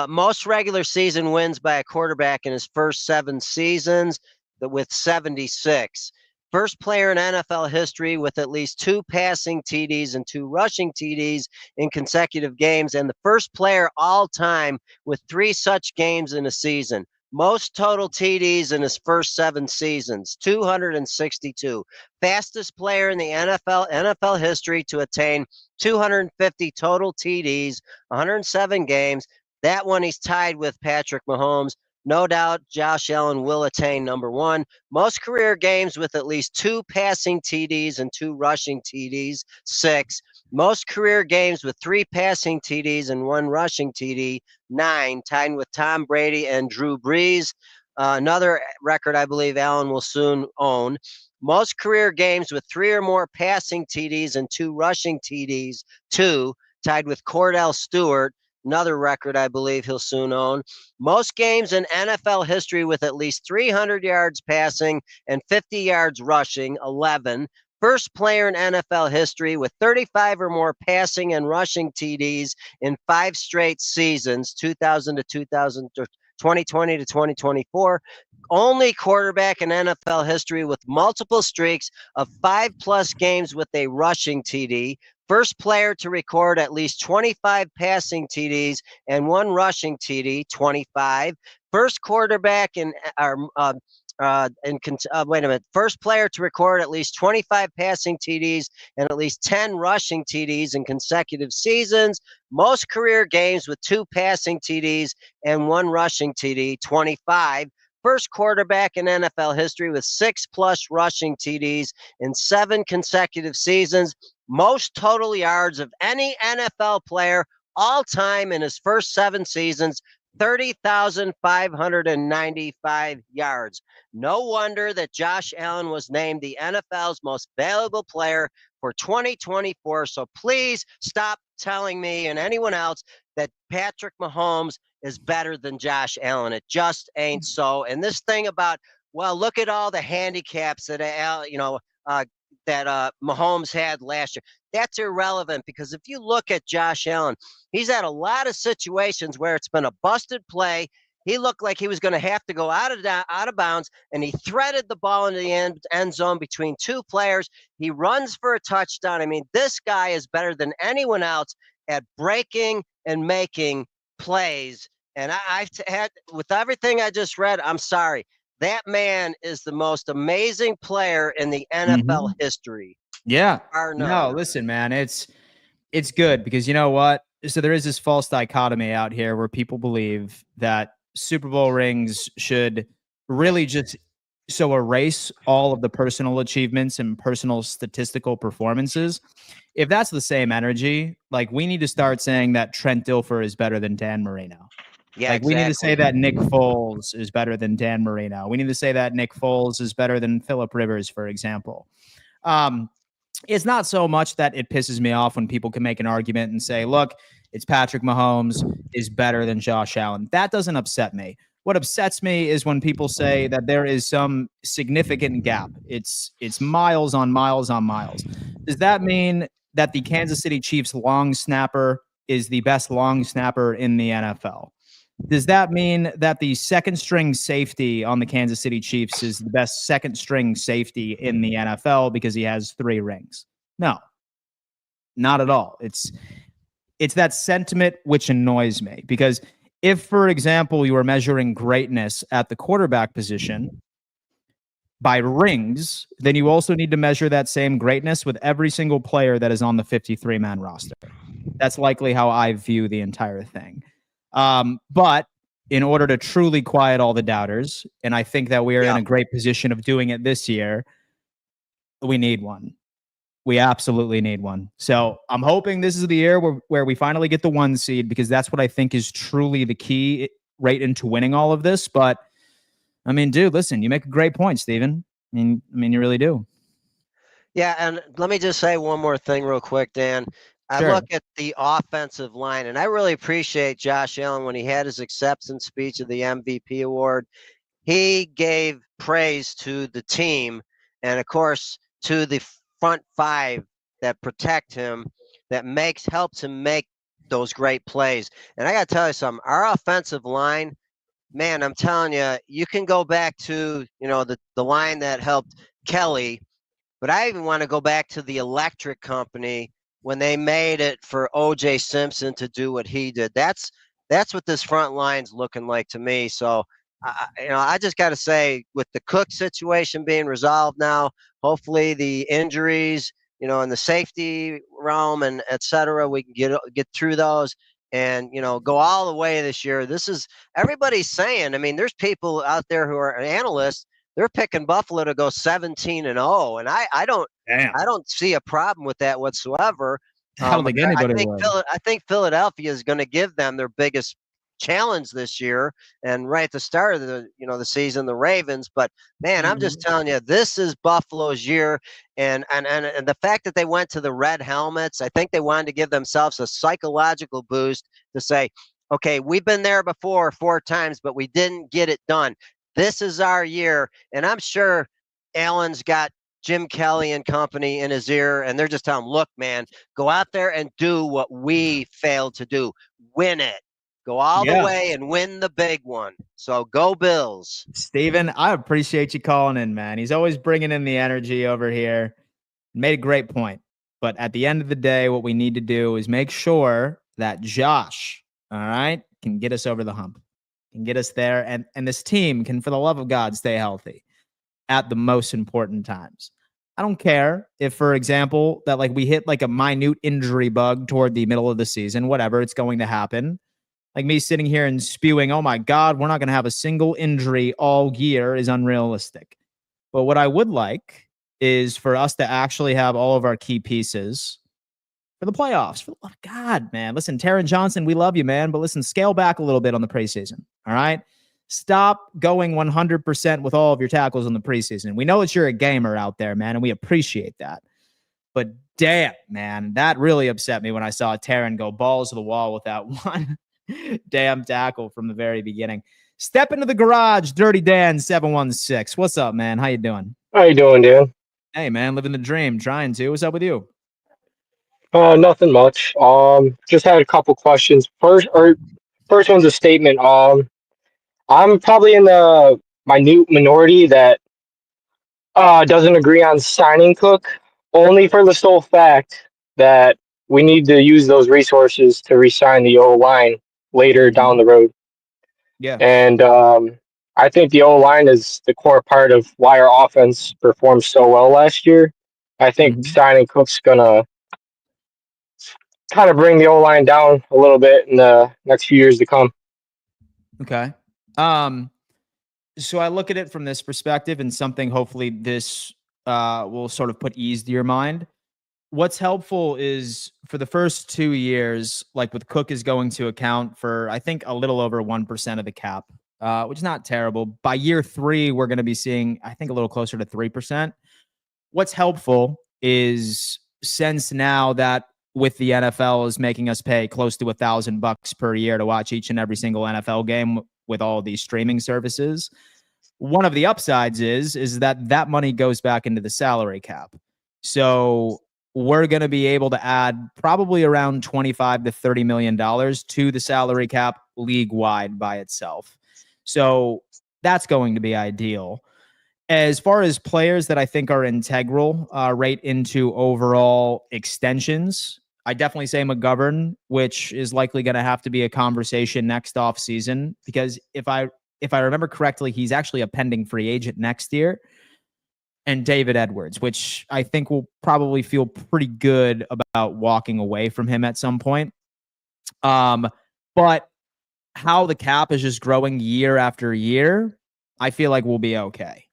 most regular season wins by a quarterback in his first 7 seasons with 76. First player in NFL history with at least 2 passing TDs and 2 rushing TDs in consecutive games, and the first player all time with 3 such games in a season. Most total TDs in his first 7 seasons, 262. Fastest player in the NFL history to attain 250 total TDs, 107 games. That one he's tied with Patrick Mahomes. No doubt Josh Allen will attain number 1. Most career games with at least 2 passing TDs and 2 rushing TDs, 6. Most career games with 3 passing TDs and 1 rushing TD, 9, tied with Tom Brady and Drew Brees. Another record I believe Allen will soon own. Most career games with 3 or more passing TDs and 2 rushing TDs, 2, tied with Cordell Stewart. Another record I believe he'll soon own. Most games in NFL history with at least 300 yards passing and 50 yards rushing, 11. First player in NFL history with 35 or more passing and rushing TDs in 5 straight seasons, 2000 to 2020 to 2024. Only quarterback in NFL history with multiple streaks of 5+ games with a rushing TD. First player to record at least 25 passing TDs and 1 rushing TD, 25. First quarterback First player to record at least 25 passing TDs and at least 10 rushing TDs in consecutive seasons. Most career games with 2 passing TDs and 1 rushing TD, 25. First quarterback in NFL history with 6+ rushing TDs in 7 consecutive seasons. Most total yards of any NFL player all time in his first 7 seasons, 30,595 yards. No wonder that Josh Allen was named the NFL's most valuable player for 2024. So please stop telling me and anyone else that Patrick Mahomes is better than Josh Allen. It just ain't so. And this thing about, well, look at all the handicaps that Mahomes had last year. That's irrelevant, because if you look at Josh Allen, he's had a lot of situations where it's been a busted play. He looked like he was going to have to go out of bounds, and he threaded the ball into the end zone between 2 players. He runs for a touchdown. I mean, this guy is better than anyone else at breaking and making plays. And I've had, with everything I just read, I'm sorry. That man is the most amazing player in the NFL history. Yeah. No, listen, man, it's good, because you know what? So there is this false dichotomy out here where people believe that Super Bowl rings should really just erase all of the personal achievements and personal statistical performances. If that's the same energy, like, we need to start saying that Trent Dilfer is better than Dan Marino. Yeah, like, we need to say that Nick Foles is better than Dan Marino. We need to say that Nick Foles is better than Phillip Rivers, for example. It's not so much that it pisses me off when people can make an argument and say, look, it's Patrick Mahomes is better than Josh Allen. That doesn't upset me. What upsets me is when people say that there is some significant gap. It's miles on miles on miles. Does that mean that the Kansas City Chiefs long snapper is the best long snapper in the NFL? Does that mean that the second string safety on the Kansas City Chiefs is the best second string safety in the NFL because he has 3 rings? No, not at all. It's that sentiment which annoys me, because if, for example, you are measuring greatness at the quarterback position by rings, then you also need to measure that same greatness with every single player that is on the 53-man roster. That's likely how I view the entire thing. But in order to truly quiet all the doubters, and I think that we are in a great position of doing it this year, we need one. We absolutely need one. So I'm hoping this is the year where we finally get the 1 seed, because that's what I think is truly the key right into winning all of this. But I mean, dude, listen, you make a great point, Steven. I mean, you really do. Yeah, and let me just say one more thing real quick, Dan. I Sure. look at the offensive line, and I really appreciate Josh Allen when he had his acceptance speech of the MVP award. He gave praise to the team and, of course, to the front five that protect him, that helps him make those great plays. And I got to tell you something, our offensive line, man, I'm telling you, you can go back to, the line that helped Kelly, but I even want to go back to the electric company when they made it for O.J. Simpson to do what he did. That's what this front line's looking like to me. So, I just got to say, with the Cook situation being resolved now, hopefully the injuries, in the safety realm and et cetera, we can get through those and go all the way this year. This is everybody's saying. I mean, there's people out there who are analysts. They're picking Buffalo to go 17-0, and I don't Damn. I don't see a problem with that whatsoever. I don't think anybody would. I think Philadelphia is going to give them their biggest challenge this year, and right at the start of the season, the Ravens. But man, I'm just telling you, this is Buffalo's year, and the fact that they went to the red helmets, I think they wanted to give themselves a psychological boost to say, okay, we've been there before 4 times, but we didn't get it done. This is our year, and I'm sure Allen's got Jim Kelly and company in his ear, and they're just telling him, look, man, go out there and do what we failed to do. Win it. Go all the way and win the big one. So go Bills. Steven, I appreciate you calling in, man. He's always bringing in the energy over here. Made a great point. But at the end of the day, what we need to do is make sure that Josh, all right, can get us over the hump, can get us there. And this team can, for the love of God, stay healthy at the most important times. I don't care if, for example, that we hit a minute injury bug toward the middle of the season, whatever, it's going to happen. Like me sitting here and spewing, oh my God, we're not going to have a single injury all year is unrealistic. But what I would like is for us to actually have all of our key pieces for the playoffs. For the love of God, man. Listen, Taron Johnson, we love you, man. But listen, scale back a little bit on the preseason. All right? Stop going 100% with all of your tackles in the preseason. We know that you're a gamer out there, man, and we appreciate that. But damn, man, that really upset me when I saw Taron go balls to the wall with that one damn tackle from the very beginning. Step into the garage, Dirty Dan 716. What's up, man? How you doing? How you doing, Dan? Hey, man, living the dream, trying to. What's up with you? Nothing much. Just had a couple questions. First one's a statement. I'm probably in the minute minority that doesn't agree on signing Cook, only for the sole fact that we need to use those resources to re-sign the O line later down the road. Yeah. And I think the O line is the core part of why our offense performed so well last year. I think signing Cook's gonna kind of bring the O line down a little bit in the next few years to come. Okay. So I look at it from this perspective, and something hopefully this will sort of put ease to your mind. What's helpful is for the first 2 years, like with Cook is going to account for, I think, a little over 1% of the cap, which is not terrible. By year 3, we're going to be seeing, I think, a little closer to 3%. What's helpful is, since now that with the NFL is making us pay close to $1,000 per year to watch each and every single NFL game with all these streaming services, one of the upsides is that money goes back into the salary cap. So we're going to be able to add probably around $25 to $30 million to the salary cap league wide by itself. So that's going to be ideal. As far as players that I think are integral right into overall extensions, I definitely say McGovern, which is likely going to have to be a conversation next offseason, because if I remember correctly, he's actually a pending free agent next year. And David Edwards, which I think will probably feel pretty good about walking away from him at some point. But how the cap is just growing year after year, I feel like we'll be okay.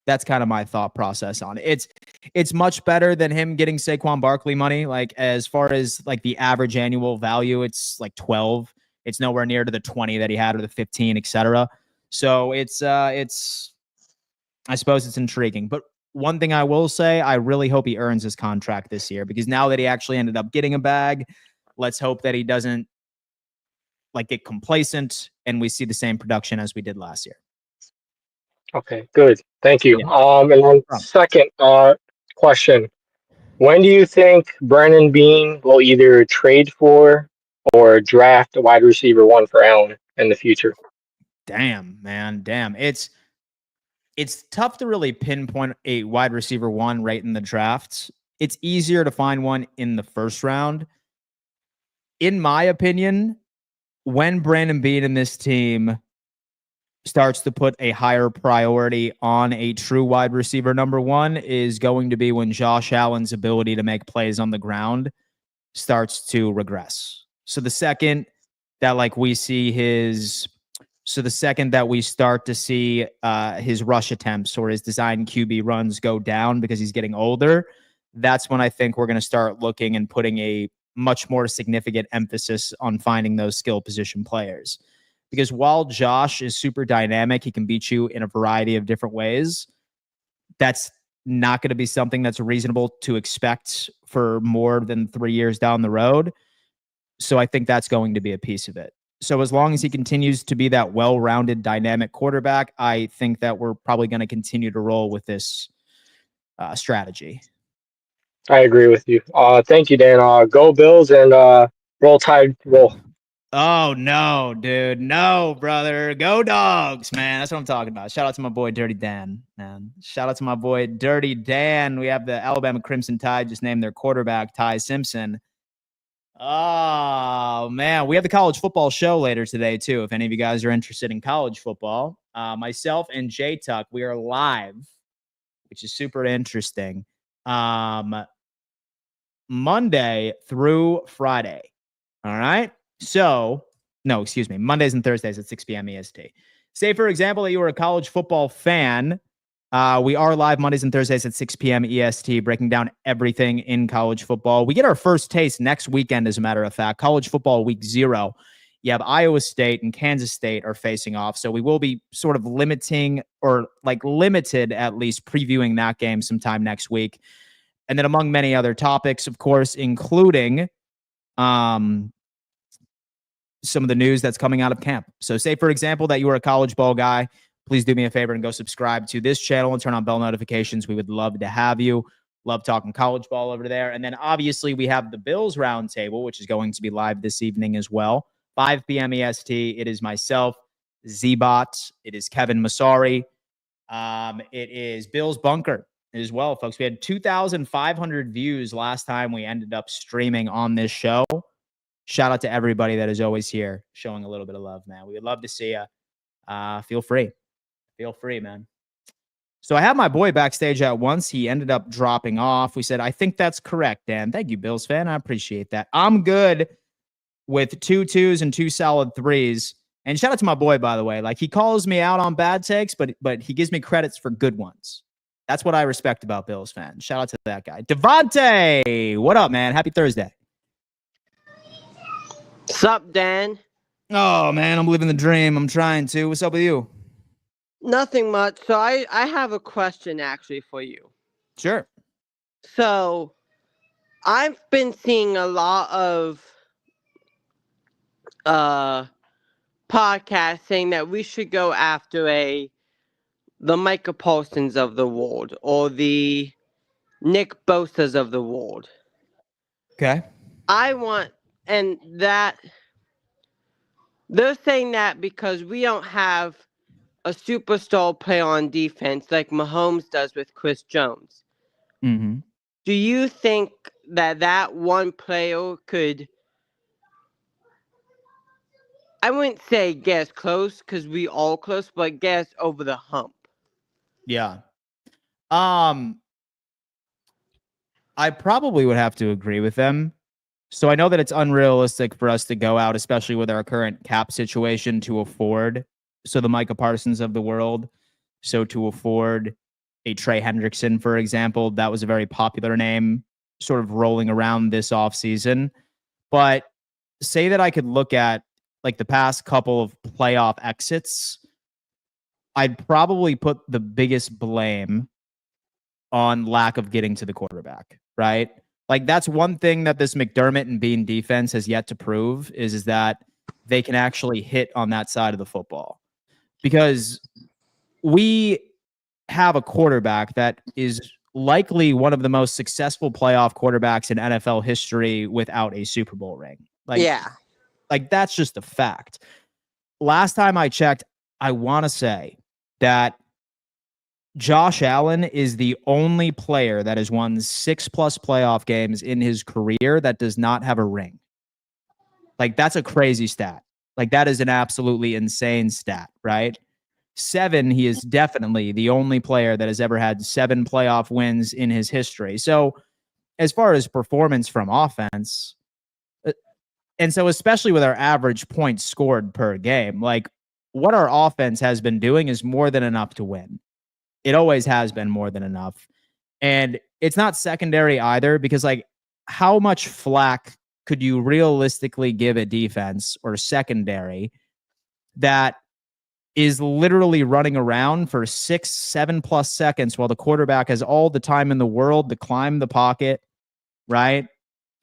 That's kind of my thought process on it. It's much better than him getting Saquon Barkley money. Like, as far as like the average annual value, it's like 12. It's nowhere near to the 20 that he had, or the 15, etc. So it's I suppose it's intriguing. But one thing I will say, I really hope he earns his contract this year, because now that he actually ended up getting a bag, let's hope that he doesn't get complacent and we see the same production as we did last year. Okay, good. Thank you. Yeah. And then second question. When do you think Brandon Beane will either trade for or draft a wide receiver one for Allen in the future? Damn, man. Damn. It's tough to really pinpoint a wide receiver one right in the drafts. It's easier to find one in the first round. In my opinion, when Brandon Beane and this team starts to put a higher priority on a true wide receiver number one is going to be when Josh Allen's ability to make plays on the ground starts to regress. So the second that we start to see his rush attempts or his design QB runs go down because he's getting older, that's when I think we're going to start looking and putting a much more significant emphasis on finding those skill position players. Because while Josh is super dynamic, he can beat you in a variety of different ways. That's not going to be something that's reasonable to expect for more than 3 years down the road. So I think that's going to be a piece of it. So as long as he continues to be that well-rounded, dynamic quarterback, I think that we're probably going to continue to roll with this strategy. I agree with you. Thank you, Dan. Go Bills and roll Tide, roll. Oh, no, dude. No, brother. Go Dogs, man. That's what I'm talking about. Shout out to my boy, Dirty Dan, man. Shout out to my boy, Dirty Dan. We have the Alabama Crimson Tide just named their quarterback, Ty Simpson. Oh, man. We have the college football show later today, too, if any of you guys are interested in college football. Myself and J-Tuck, we are live, which is super interesting, Monday through Friday. All right? So, no, excuse me, Mondays and Thursdays at 6 p.m. EST. Say, for example, that you are a college football fan. We are live Mondays and Thursdays at 6 p.m. EST, breaking down everything in college football. We get our first taste next weekend, as a matter of fact. College football week 0. You have Iowa State and Kansas State are facing off. So we will be sort of limited at least previewing that game sometime next week. And then among many other topics, of course, including some of the news that's coming out of camp. So say, for example, that you are a college ball guy, please do me a favor and go subscribe to this channel and turn on bell notifications. We would love to have you. Love talking college ball over there. And then obviously we have the Bills Roundtable, which is going to be live this evening as well. 5 p.m. EST. It is myself, Z-Bot. It is Kevin Masari. It is Bill's Bunker as well, folks. We had 2,500 views last time we ended up streaming on this show. Shout out to everybody that is always here showing a little bit of love, man. We would love to see you. Feel free. Feel free, man. So I have my boy backstage at once. He ended up dropping off. We said, I think that's correct, Dan. Thank you, Bills fan. I appreciate that. I'm good with 2 2s and 2 solid 3s. And shout out to my boy, by the way. He calls me out on bad takes, but he gives me credits for good ones. That's what I respect about Bills fans. Shout out to that guy. Devontae, what up, man? Happy Thursday. Sup, Dan? Oh, man, I'm living the dream. I'm trying to. What's up with you? Nothing much. So I have a question actually for you. Sure. So I've been seeing a lot of podcasts saying that we should go after the Micah Parsons of the world or the Nick Bosa's of the world. Okay. And that they're saying that because we don't have a superstar player on defense like Mahomes does with Chris Jones. Mm-hmm. Do you think that one player could, I wouldn't say get us close because we all close, but get us over the hump? Yeah. I probably would have to agree with them. So I know that it's unrealistic for us to go out, especially with our current cap situation, to afford the Micah Parsons of the world. So to afford a Trey Hendrickson, for example, that was a very popular name sort of rolling around this offseason. But say that I could look at the past couple of playoff exits, I'd probably put the biggest blame on lack of getting to the quarterback, right? Like that's one thing that this McDermott and Beane defense has yet to prove is that they can actually hit on that side of the football. Because we have a quarterback that is likely one of the most successful playoff quarterbacks in NFL history without a Super Bowl ring. Like that's just a fact. Last time I checked, I want to say that Josh Allen is the only player that has won 6+ playoff games in his career that does not have a ring. Like that's a crazy stat. Like that is an absolutely insane stat, right? 7, he is definitely the only player that has ever had 7 playoff wins in his history. So as far as performance from offense, and so especially with our average points scored per game, like what our offense has been doing is more than enough to win. It always has been more than enough. And it's not secondary either, because like how much flack could you realistically give a defense or secondary that is literally running around for 6, 7+ seconds while the quarterback has all the time in the world to climb the pocket, right?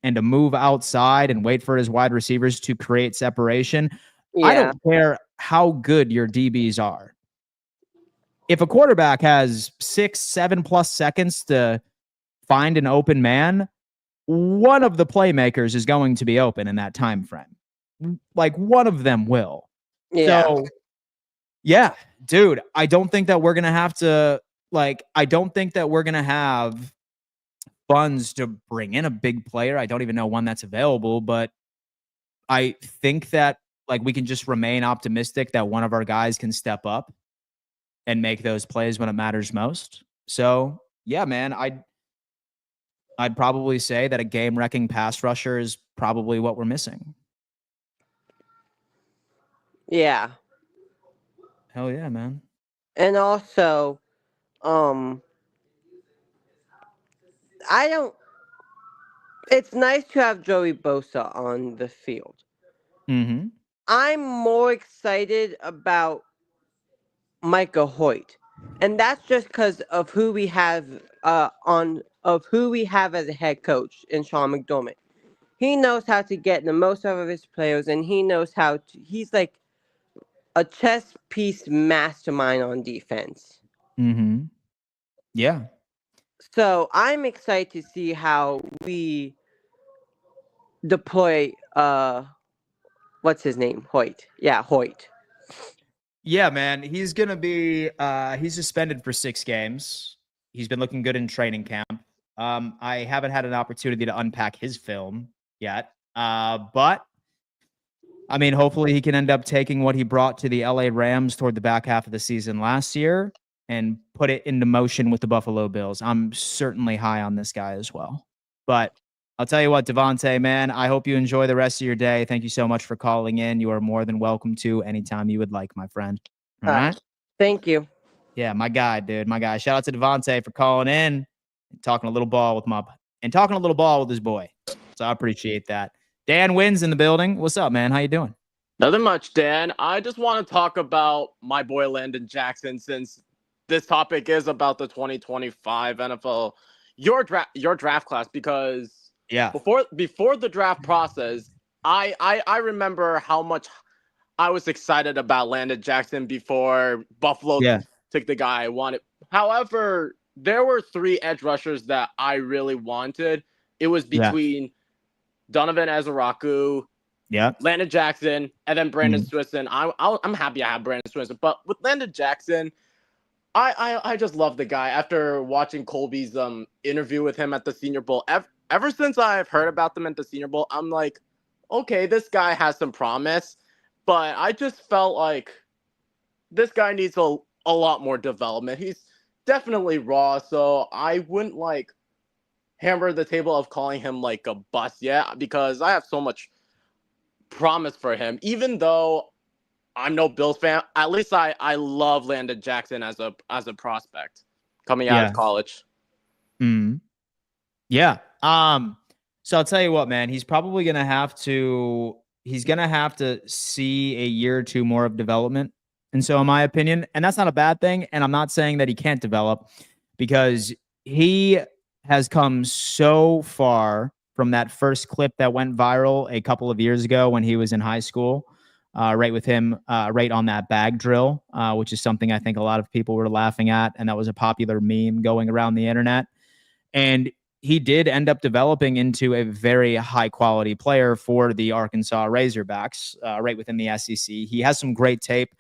And to move outside and wait for his wide receivers to create separation. Yeah. I don't care how good your DBs are. If a quarterback has 6, 7+ seconds to find an open man, one of the playmakers is going to be open in that time frame. Like one of them will. Yeah. So, yeah, dude, I don't think that we're going to have to have funds to bring in a big player. I don't even know one that's available, but I think that like we can just remain optimistic that one of our guys can step up and make those plays when it matters most. So, yeah, man, I'd probably say that a game-wrecking pass rusher is probably what we're missing. Yeah. Hell yeah, man. And also, it's nice to have Joey Bosa on the field. Mm-hmm. I'm more excited about Micah Hoyt. And that's just because of who we have as a head coach in Sean McDermott. He knows how to get the most out of his players, and he's like a chess piece mastermind on defense. Mm-hmm. Yeah. So I'm excited to see how we deploy what's his name? Hoyt. Yeah, Hoyt. Yeah, man. He's gonna be he's suspended for 6 games. He's been looking good in training camp. I haven't had an opportunity to unpack his film yet. But I mean, hopefully he can end up taking what he brought to the LA Rams toward the back half of the season last year and put it into motion with the Buffalo Bills. I'm certainly high on this guy as well. But I'll tell you what, Devontae, man, I hope you enjoy the rest of your day. Thank you so much for calling in. You are more than welcome to anytime you would like, my friend. All right? Thank you. Yeah, my guy, dude. My guy. Shout out to Devontae for calling in and talking a little ball with his boy. So I appreciate that. Dan Wynn's in the building. What's up, man? How you doing? Nothing much, Dan. I just want to talk about my boy Landon Jackson, since this topic is about the 2025 NFL your draft class, because before the draft process, I remember how much I was excited about Landon Jackson before Buffalo took the guy I wanted. However, there were 3 edge rushers that I really wanted. It was between Donovan Ezeraku, Landon Jackson, and then Brandon Swisson. I'm happy I have Brandon Swisson, but with Landon Jackson, I just love the guy. After watching Colby's interview with him at the Senior Bowl, ever since I've heard about them at the Senior Bowl, I'm like, okay, this guy has some promise, but I just felt like this guy needs a lot more development. He's definitely raw, so I wouldn't like hammer the table of calling him like a bust yet, because I have so much promise for him. Even though I'm no Bills fan, at least I love Landon Jackson as a prospect coming out of college. Yeah. So I'll tell you what, man, he's probably gonna have to see a year or 2 more of development. And so in my opinion, and that's not a bad thing, and I'm not saying that he can't develop, because he has come so far from that first clip that went viral a couple of years ago when he was in high school, right with him, right on that bag drill, which is something I think a lot of people were laughing at. And that was a popular meme going around the internet. And he did end up developing into a very high quality player for the Arkansas Razorbacks, right within the SEC. He has some great tape.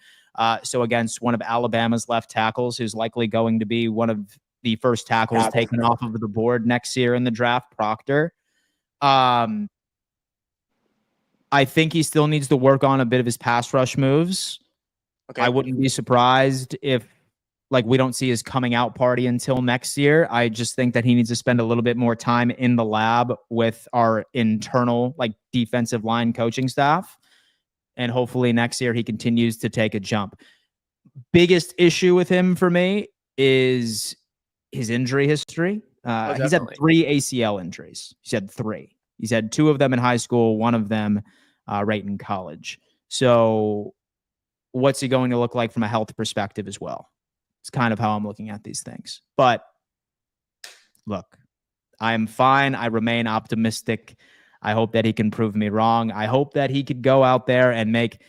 So against one of Alabama's left tackles, who's likely going to be one of the first tackles taken off of the board next year in the draft, Proctor. I think he still needs to work on a bit of his pass rush moves. Okay. I wouldn't be surprised if we don't see his coming out party until next year. I just think that he needs to spend a little bit more time in the lab with our internal defensive line coaching staff. And hopefully next year he continues to take a jump. Biggest issue with him for me is his injury history. He's had 3 ACL injuries. He's had 3. He's had 2 of them in high school, 1 of them right in college. So what's he going to look like from a health perspective as well? It's kind of how I'm looking at these things. But look, I'm fine. I remain optimistic. I hope that he can prove me wrong. I hope that he could go out there and make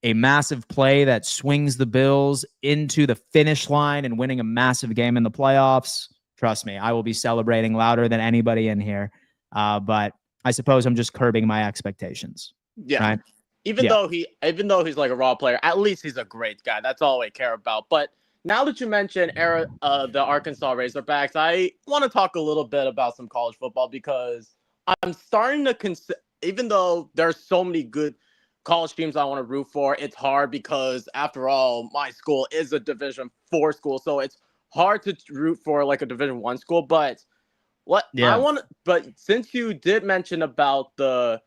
a massive play that swings the Bills into the finish line and winning a massive game in the playoffs. Trust me, I will be celebrating louder than anybody in here. But I suppose I'm just curbing my expectations. Yeah. Right? Even though he's like a raw player, at least he's a great guy. That's all I care about. But now that you mentioned the Arkansas Razorbacks, I want to talk a little bit about some college football because I'm starting to consider, even though there's so many good college teams I want to root for, it's hard because, after all, my school is a Division IV school, so it's hard to root for a Division I school. But since you did mention about the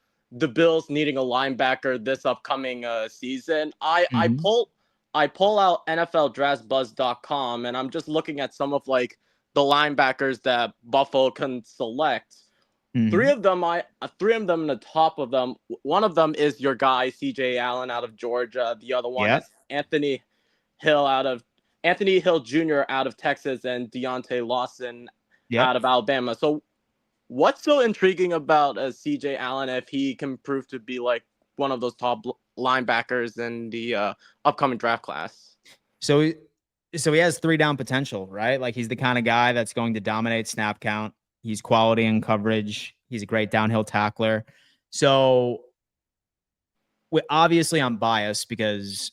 Bills needing a linebacker this upcoming season, I pull out NFLDraftBuzz.com, and I'm just looking at some of the linebackers that Buffalo can select. Mm-hmm. Three of them in the top of them. One of them is your guy CJ Allen out of Georgia. The other one is Anthony Hill Jr. out of Texas, and Deontay Lawson out of Alabama. So what's so intriguing about CJ Allen if he can prove to be one of those top linebackers in the upcoming draft class? So he has 3 down potential, right? He's the kind of guy that's going to dominate snap count. He's quality in coverage. He's a great downhill tackler. So obviously I'm biased because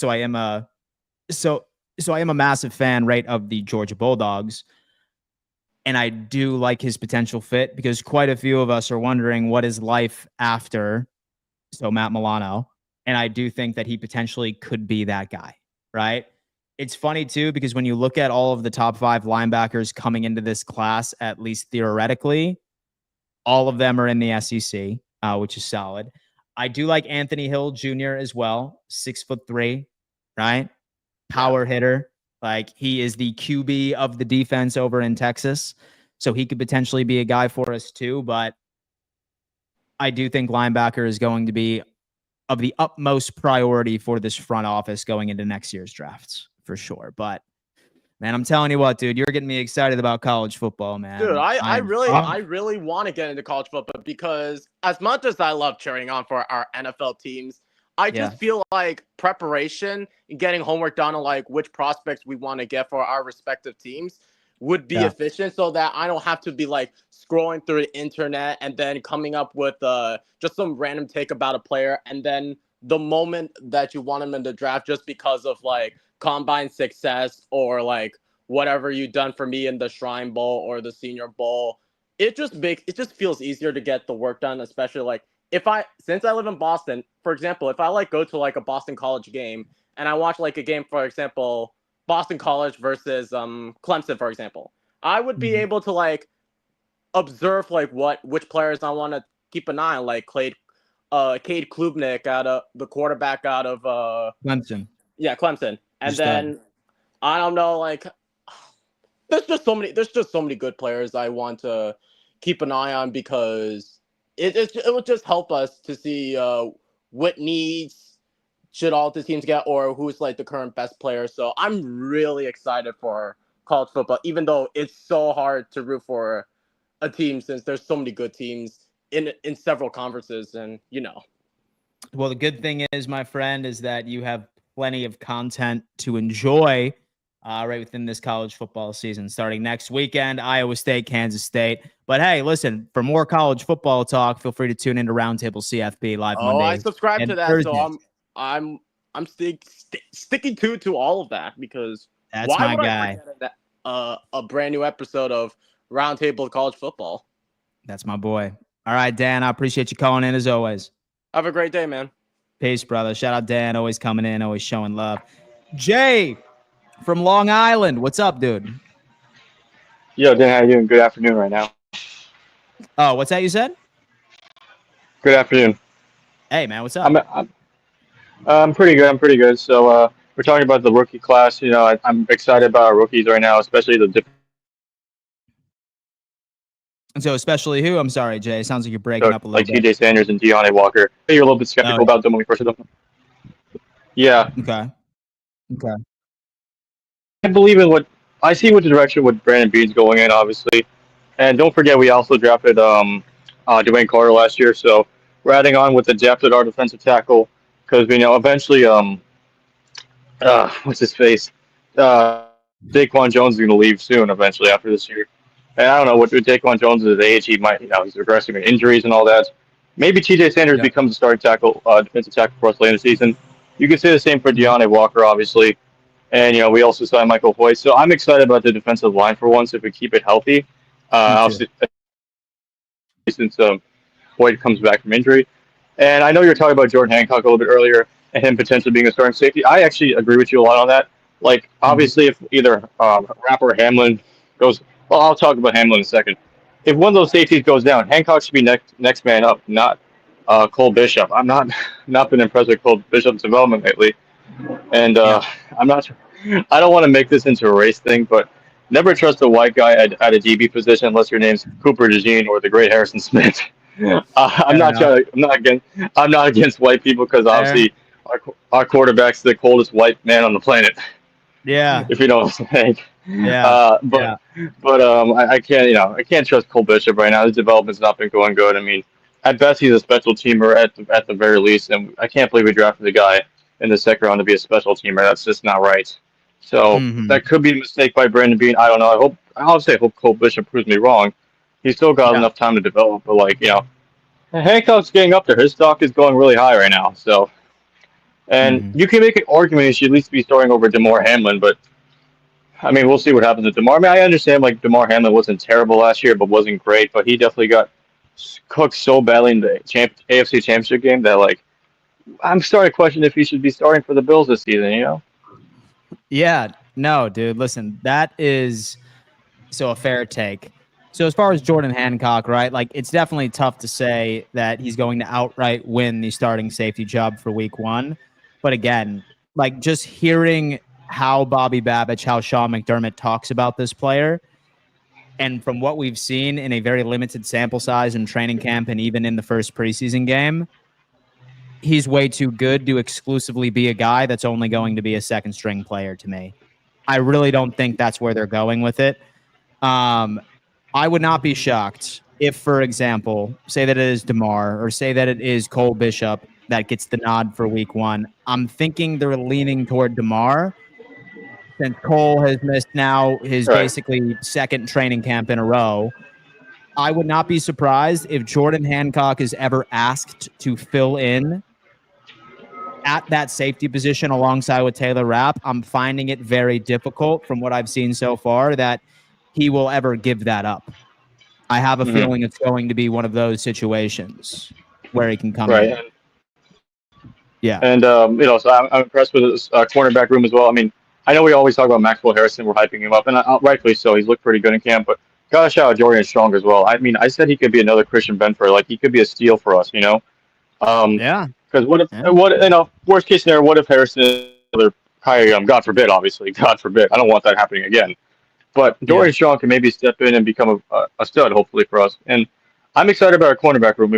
I am a massive fan, right, of the Georgia Bulldogs. And I do like his potential fit because quite a few of us are wondering what is life after Matt Milano. And I do think that he potentially could be that guy, right? It's funny, too, because when you look at all of the top 5 linebackers coming into this class, at least theoretically, all of them are in the SEC, which is solid. I do like Anthony Hill Jr. as well, 6'3", right? Power hitter. He is the QB of the defense over in Texas. So he could potentially be a guy for us, too. But I do think linebacker is going to be of the utmost priority for this front office going into next year's drafts. For sure. But man, I'm telling you what, dude, you're getting me excited about college football, man. Dude, I really want to get into college football because as much as I love cheering on for our NFL teams, I just feel like preparation and getting homework done on which prospects we want to get for our respective teams would be efficient so that I don't have to be scrolling through the internet and then coming up with just some random take about a player. And then the moment that you want him in the draft just because of combine success or whatever you've done for me in the Shrine Bowl or the Senior Bowl, it just feels easier to get the work done, especially since I live in Boston, for example, if I go to a Boston College game and I watch a game, for example, Boston College versus Clemson, for example, I would be able to observe which players I want to keep an eye on, Cade Klubnik out of the quarterback out of Clemson. Yeah, Clemson. And then I don't know, there's just so many good players I want to keep an eye on because it will just help us to see what needs should all the teams get or who's the current best player. So I'm really excited for college football, even though it's so hard to root for a team since there's so many good teams in several conferences, and Well, the good thing is, my friend, is that you have plenty of content to enjoy right within this college football season. Starting next weekend, Iowa State, Kansas State. But hey, listen, for more college football talk, feel free to tune into Roundtable CFB live Monday. I subscribe to that, Thursdays. so I'm sticking to all of that, because That's why my would guy. I forget a brand new episode of Roundtable College Football? That's my boy. All right, Dan, I appreciate you calling in as always. Have a great day, man. Peace, brother. Shout out Dan, always coming in, always showing love. Jay from Long Island, what's up, dude? Yo, Dan, how you doing? Good afternoon right now. Oh, what's that you said? Good afternoon. Hey, man, what's up? I'm pretty good. I'm pretty good. So we're talking about the rookie class. I'm excited about our rookies right now, especially the different. And so especially who? I'm sorry, Jay. Sounds like you're breaking up a little like bit. T.J. Sanders and Deone Walker. You're a little bit skeptical about them when we first did them. Yeah. Okay. I believe in I see what the direction what Brandon Beane's going in, obviously. And don't forget, we also drafted Dwayne Carter last year, so we're adding on with the depth at our defensive tackle, because we know eventually what's his face? Daquan Jones is going to leave soon, eventually, after this year. And I don't know, with Daquan Jones' age, he might, he's regressing in injuries and all that. Maybe T.J. Sanders becomes a starting tackle, defensive tackle for us later in the season. You can say the same for Deone Walker, obviously. And, we also signed Michael Hoyt. So I'm excited about the defensive line for once if we keep it healthy. Obviously, since Hoyt comes back from injury. And I know you were talking about Jordan Hancock a little bit earlier and him potentially being a starting safety. I actually agree with you a lot on that. Like, obviously, if either Rapp or Hamlin goes – well, I'll talk about Hamlin in a second. If one of those safeties goes down, Hancock should be next man up, not Cole Bishop. I'm not been impressed with Cole Bishop's development lately. And I'm not – I don't want to make this into a race thing, but never trust a white guy at a DB position unless your name's Cooper DeJean or the great Harrison Smith. I'm not against white people, because obviously our quarterback's the coldest white man on the planet. Yeah. If you know what I'm saying. Yeah. But I can't I can't trust Cole Bishop right now. His development's not been going good. I mean, at best he's a special teamer at the very least, and I can't believe we drafted the guy in the second round to be a special teamer. That's just not right. So that could be a mistake by Brandon Beane. I don't know. I hope Cole Bishop proves me wrong. He's still got enough time to develop, but Hancock's getting up there. His stock is going really high right now. So, and you can make an argument he should at least be starting over DeMar Hamlin, but I mean, we'll see what happens with DeMar. I mean, I understand DeMar Hamlin wasn't terrible last year, but wasn't great. But he definitely got cooked so badly in the AFC Championship game that I'm starting to question if he should be starting for the Bills this season. Yeah. No, dude. Listen, that is a fair take. So as far as Jordan Hancock, right? It's definitely tough to say that he's going to outright win the starting safety job for week 1. But again, just hearing how Bobby Babich, how Sean McDermott talks about this player, and from what we've seen in a very limited sample size in training camp and even in the first preseason game, he's way too good to exclusively be a guy that's only going to be a second string player to me. I really don't think that's where they're going with it. I would not be shocked if, for example, say that it is DeMar or say that it is Cole Bishop that gets the nod for week 1. I'm thinking they're leaning toward DeMar, since Cole has missed now his basically second training camp in a row. I would not be surprised if Jordan Hancock is ever asked to fill in at that safety position alongside with Taylor Rapp. I'm finding it very difficult from what I've seen so far that he will ever give that up. I have a feeling it's going to be one of those situations where he can come in. Yeah. And, so I'm impressed with his cornerback room as well. I mean, I know we always talk about Maxwell Harrison. We're hyping him up, and rightfully so. He's looked pretty good in camp, but gotta shout out Dorian Strong as well. I mean, I said he could be another Christian Benford. He could be a steal for us, Yeah. Because worst case scenario, what if Harrison is another higher, God forbid, obviously. God forbid. I don't want that happening again. But Dorian Strong can maybe step in and become a stud, hopefully, for us. And I'm excited about our cornerback room.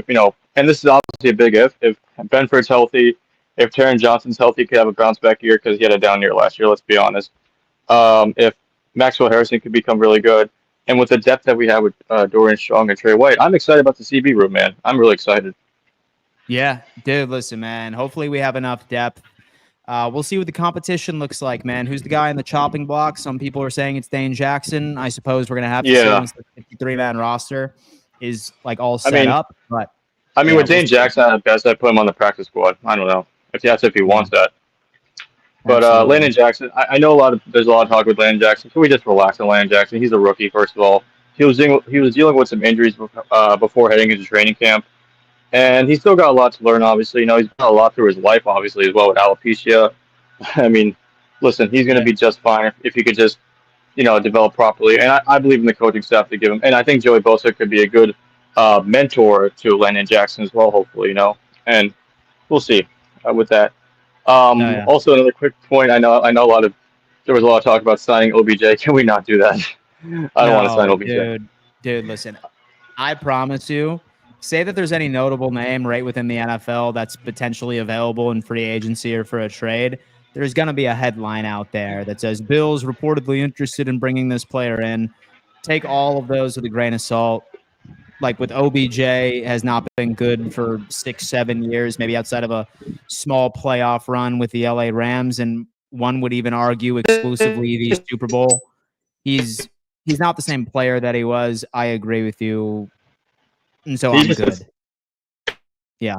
And this is obviously a big if Benford's healthy, if Taron Johnson's healthy, he could have a bounce back year because he had a down year last year. Let's be honest. If Maxwell Harrison could become really good. And with the depth that we have with Dorian Strong and Trey White, I'm excited about the CB room, man. I'm really excited. Yeah, dude, listen, man. Hopefully we have enough depth. We'll see what the competition looks like, man. Who's the guy in the chopping block? Some people are saying it's Dane Jackson. I suppose we're going to have to see Yeah. once the 53-man roster is like all I set mean, up. But with we'll Dane see. Jackson at best, I put him on the practice squad. I don't know if he wants that. But Absolutely. Landon Jackson, I know there's a lot of talk with Landon Jackson. Can we just relax on Landon Jackson? He's a rookie, first of all. He was dealing with some injuries before heading into training camp, and he's still got a lot to learn. Obviously, he's got a lot through his life, obviously as well with alopecia. I mean, listen, he's going to be just fine if he could just develop properly. And I believe in the coaching staff to give him. And I think Joey Bosa could be a good mentor to Landon Jackson as well. Hopefully, and we'll see with that. Yeah. Also, another quick point. I know there was a lot of talk about signing OBJ. Can we not do that? I don't want to sign OBJ. Dude, listen. I promise you, say that there's any notable name right within the NFL that's potentially available in free agency or for a trade, there's going to be a headline out there that says Bills reportedly interested in bringing this player in. Take all of those with a grain of salt. Like with OBJ has not been good for 6-7 years, maybe outside of a small playoff run with the LA Rams, and one would even argue exclusively the Super Bowl. He's not the same player that he was. I agree with you, and so I'm good. Yeah.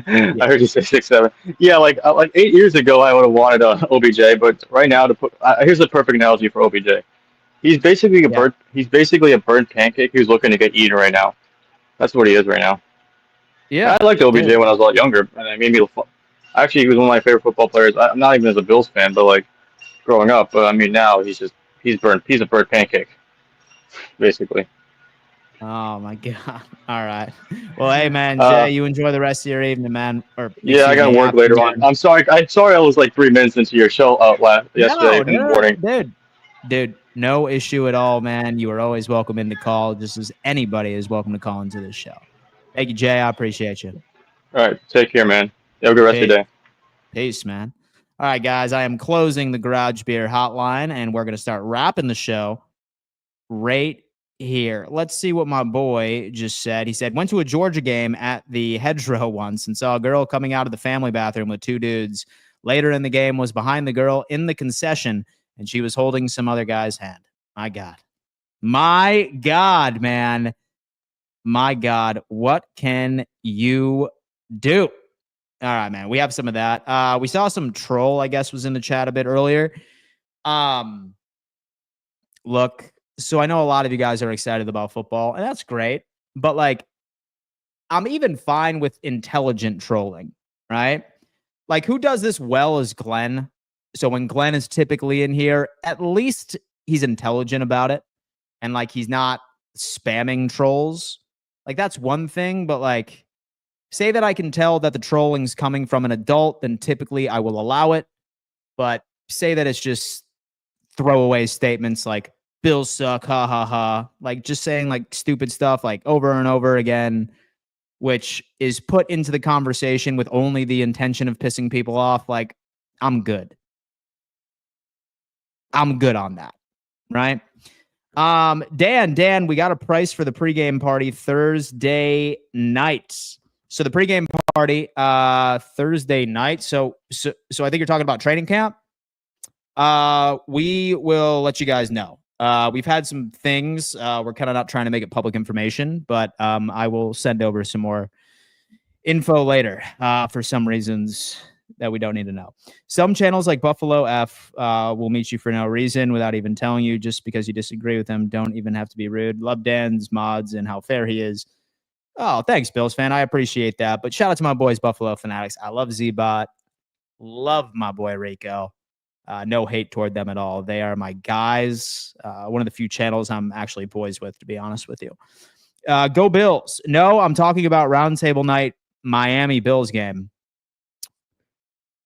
I heard you say 6-7. Yeah, like 8 years ago, I would have wanted OBJ, but right now here's a perfect analogy for OBJ. He's basically a bird. He's basically a burnt pancake who's looking to get eaten right now. That's what he is right now. Yeah, I liked OBJ when I was a lot younger, and it made me. Actually, he was one of my favorite football players. I'm not even as a Bills fan, but like growing up. But I mean, now he's burnt. He's a burnt pancake, basically. Oh my god! All right. Well, hey man, Jay, you enjoy the rest of your evening, man. Yeah, I got to work later on. I'm sorry. I was like 3 minutes into your show yesterday in the morning. Dude, no issue at all, man. You are always welcome in to call, just as anybody is welcome to call into this show. Thank you, Jay. I appreciate you. All right, take care, man. Have a good rest of your day. Peace, man. All right, guys, I am closing the Garage Beer Hotline, and we're going to start wrapping the show right here. Let's see what my boy just said. He said, went to a Georgia game at the Hedgerow once and saw a girl coming out of the family bathroom with 2 dudes. Later in the game, was behind the girl in the concession, and she was holding some other guy's hand. My God, man. My God, what can you do? All right, man. We have some of that. We saw some troll, I guess, was in the chat a bit earlier. Look, so I know a lot of you guys are excited about football, and that's great. But like, I'm even fine with intelligent trolling, right? Like, who does this well is Glenn. So when Glenn is typically in here, at least he's intelligent about it. And like, he's not spamming trolls. Like, that's one thing. But like, say that I can tell that the trolling's coming from an adult, then typically I will allow it. But say that it's just throwaway statements like, Bills suck, ha, ha, ha. Like, just saying like stupid stuff like over and over again, which is put into the conversation with only the intention of pissing people off. Like, I'm good. I'm good on that. Right? Dan, we got a price for the pregame party Thursday night. So the pregame party, Thursday night. So I think you're talking about training camp. We will let you guys know. We've had some things. We're kind of not trying to make it public information, but I will send over some more info later for some reasons that we don't need to know. Some channels like Buffalo F will meet you for no reason without even telling you, just because you disagree with them. Don't even have to be rude. Love Dan's mods and how fair he is. Oh, thanks, Bills fan. I appreciate that. But shout out to my boys, Buffalo Fanatics. I love Z-Bot. Love my boy Rico. No hate toward them at all. They are my guys. One of the few channels I'm actually boys with, to be honest with you. Go Bills. No, I'm talking about Roundtable Night Miami Bills game.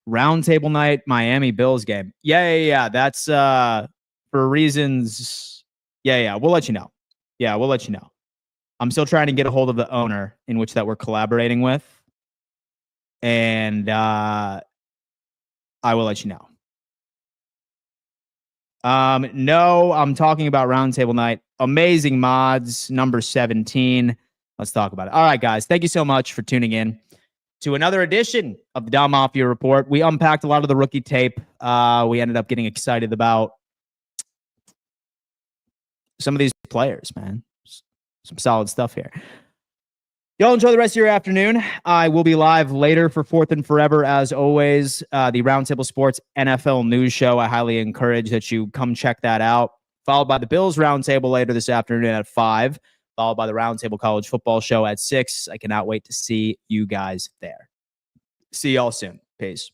Roundtable Night Miami Bills game. Yeah. That's for reasons. Yeah. We'll let you know. We'll let you know. I'm still trying to get a hold of the owner in which that we're collaborating with. And I will let you know. No, I'm talking about Roundtable Night. Amazing mods, number 17. Let's talk about it. All right, guys. Thank you so much for tuning in to another edition of the Don Mafia Report. We unpacked a lot of the rookie tape. We ended up getting excited about some of these players, man. Some solid stuff here. Y'all enjoy the rest of your afternoon. I will be live later for Fourth and Forever, as always. The Roundtable Sports NFL News Show. I highly encourage that you come check that out. Followed by the Bills Roundtable later this afternoon at 5. Followed by the Roundtable College Football Show at 6. I cannot wait to see you guys there. See y'all soon. Peace.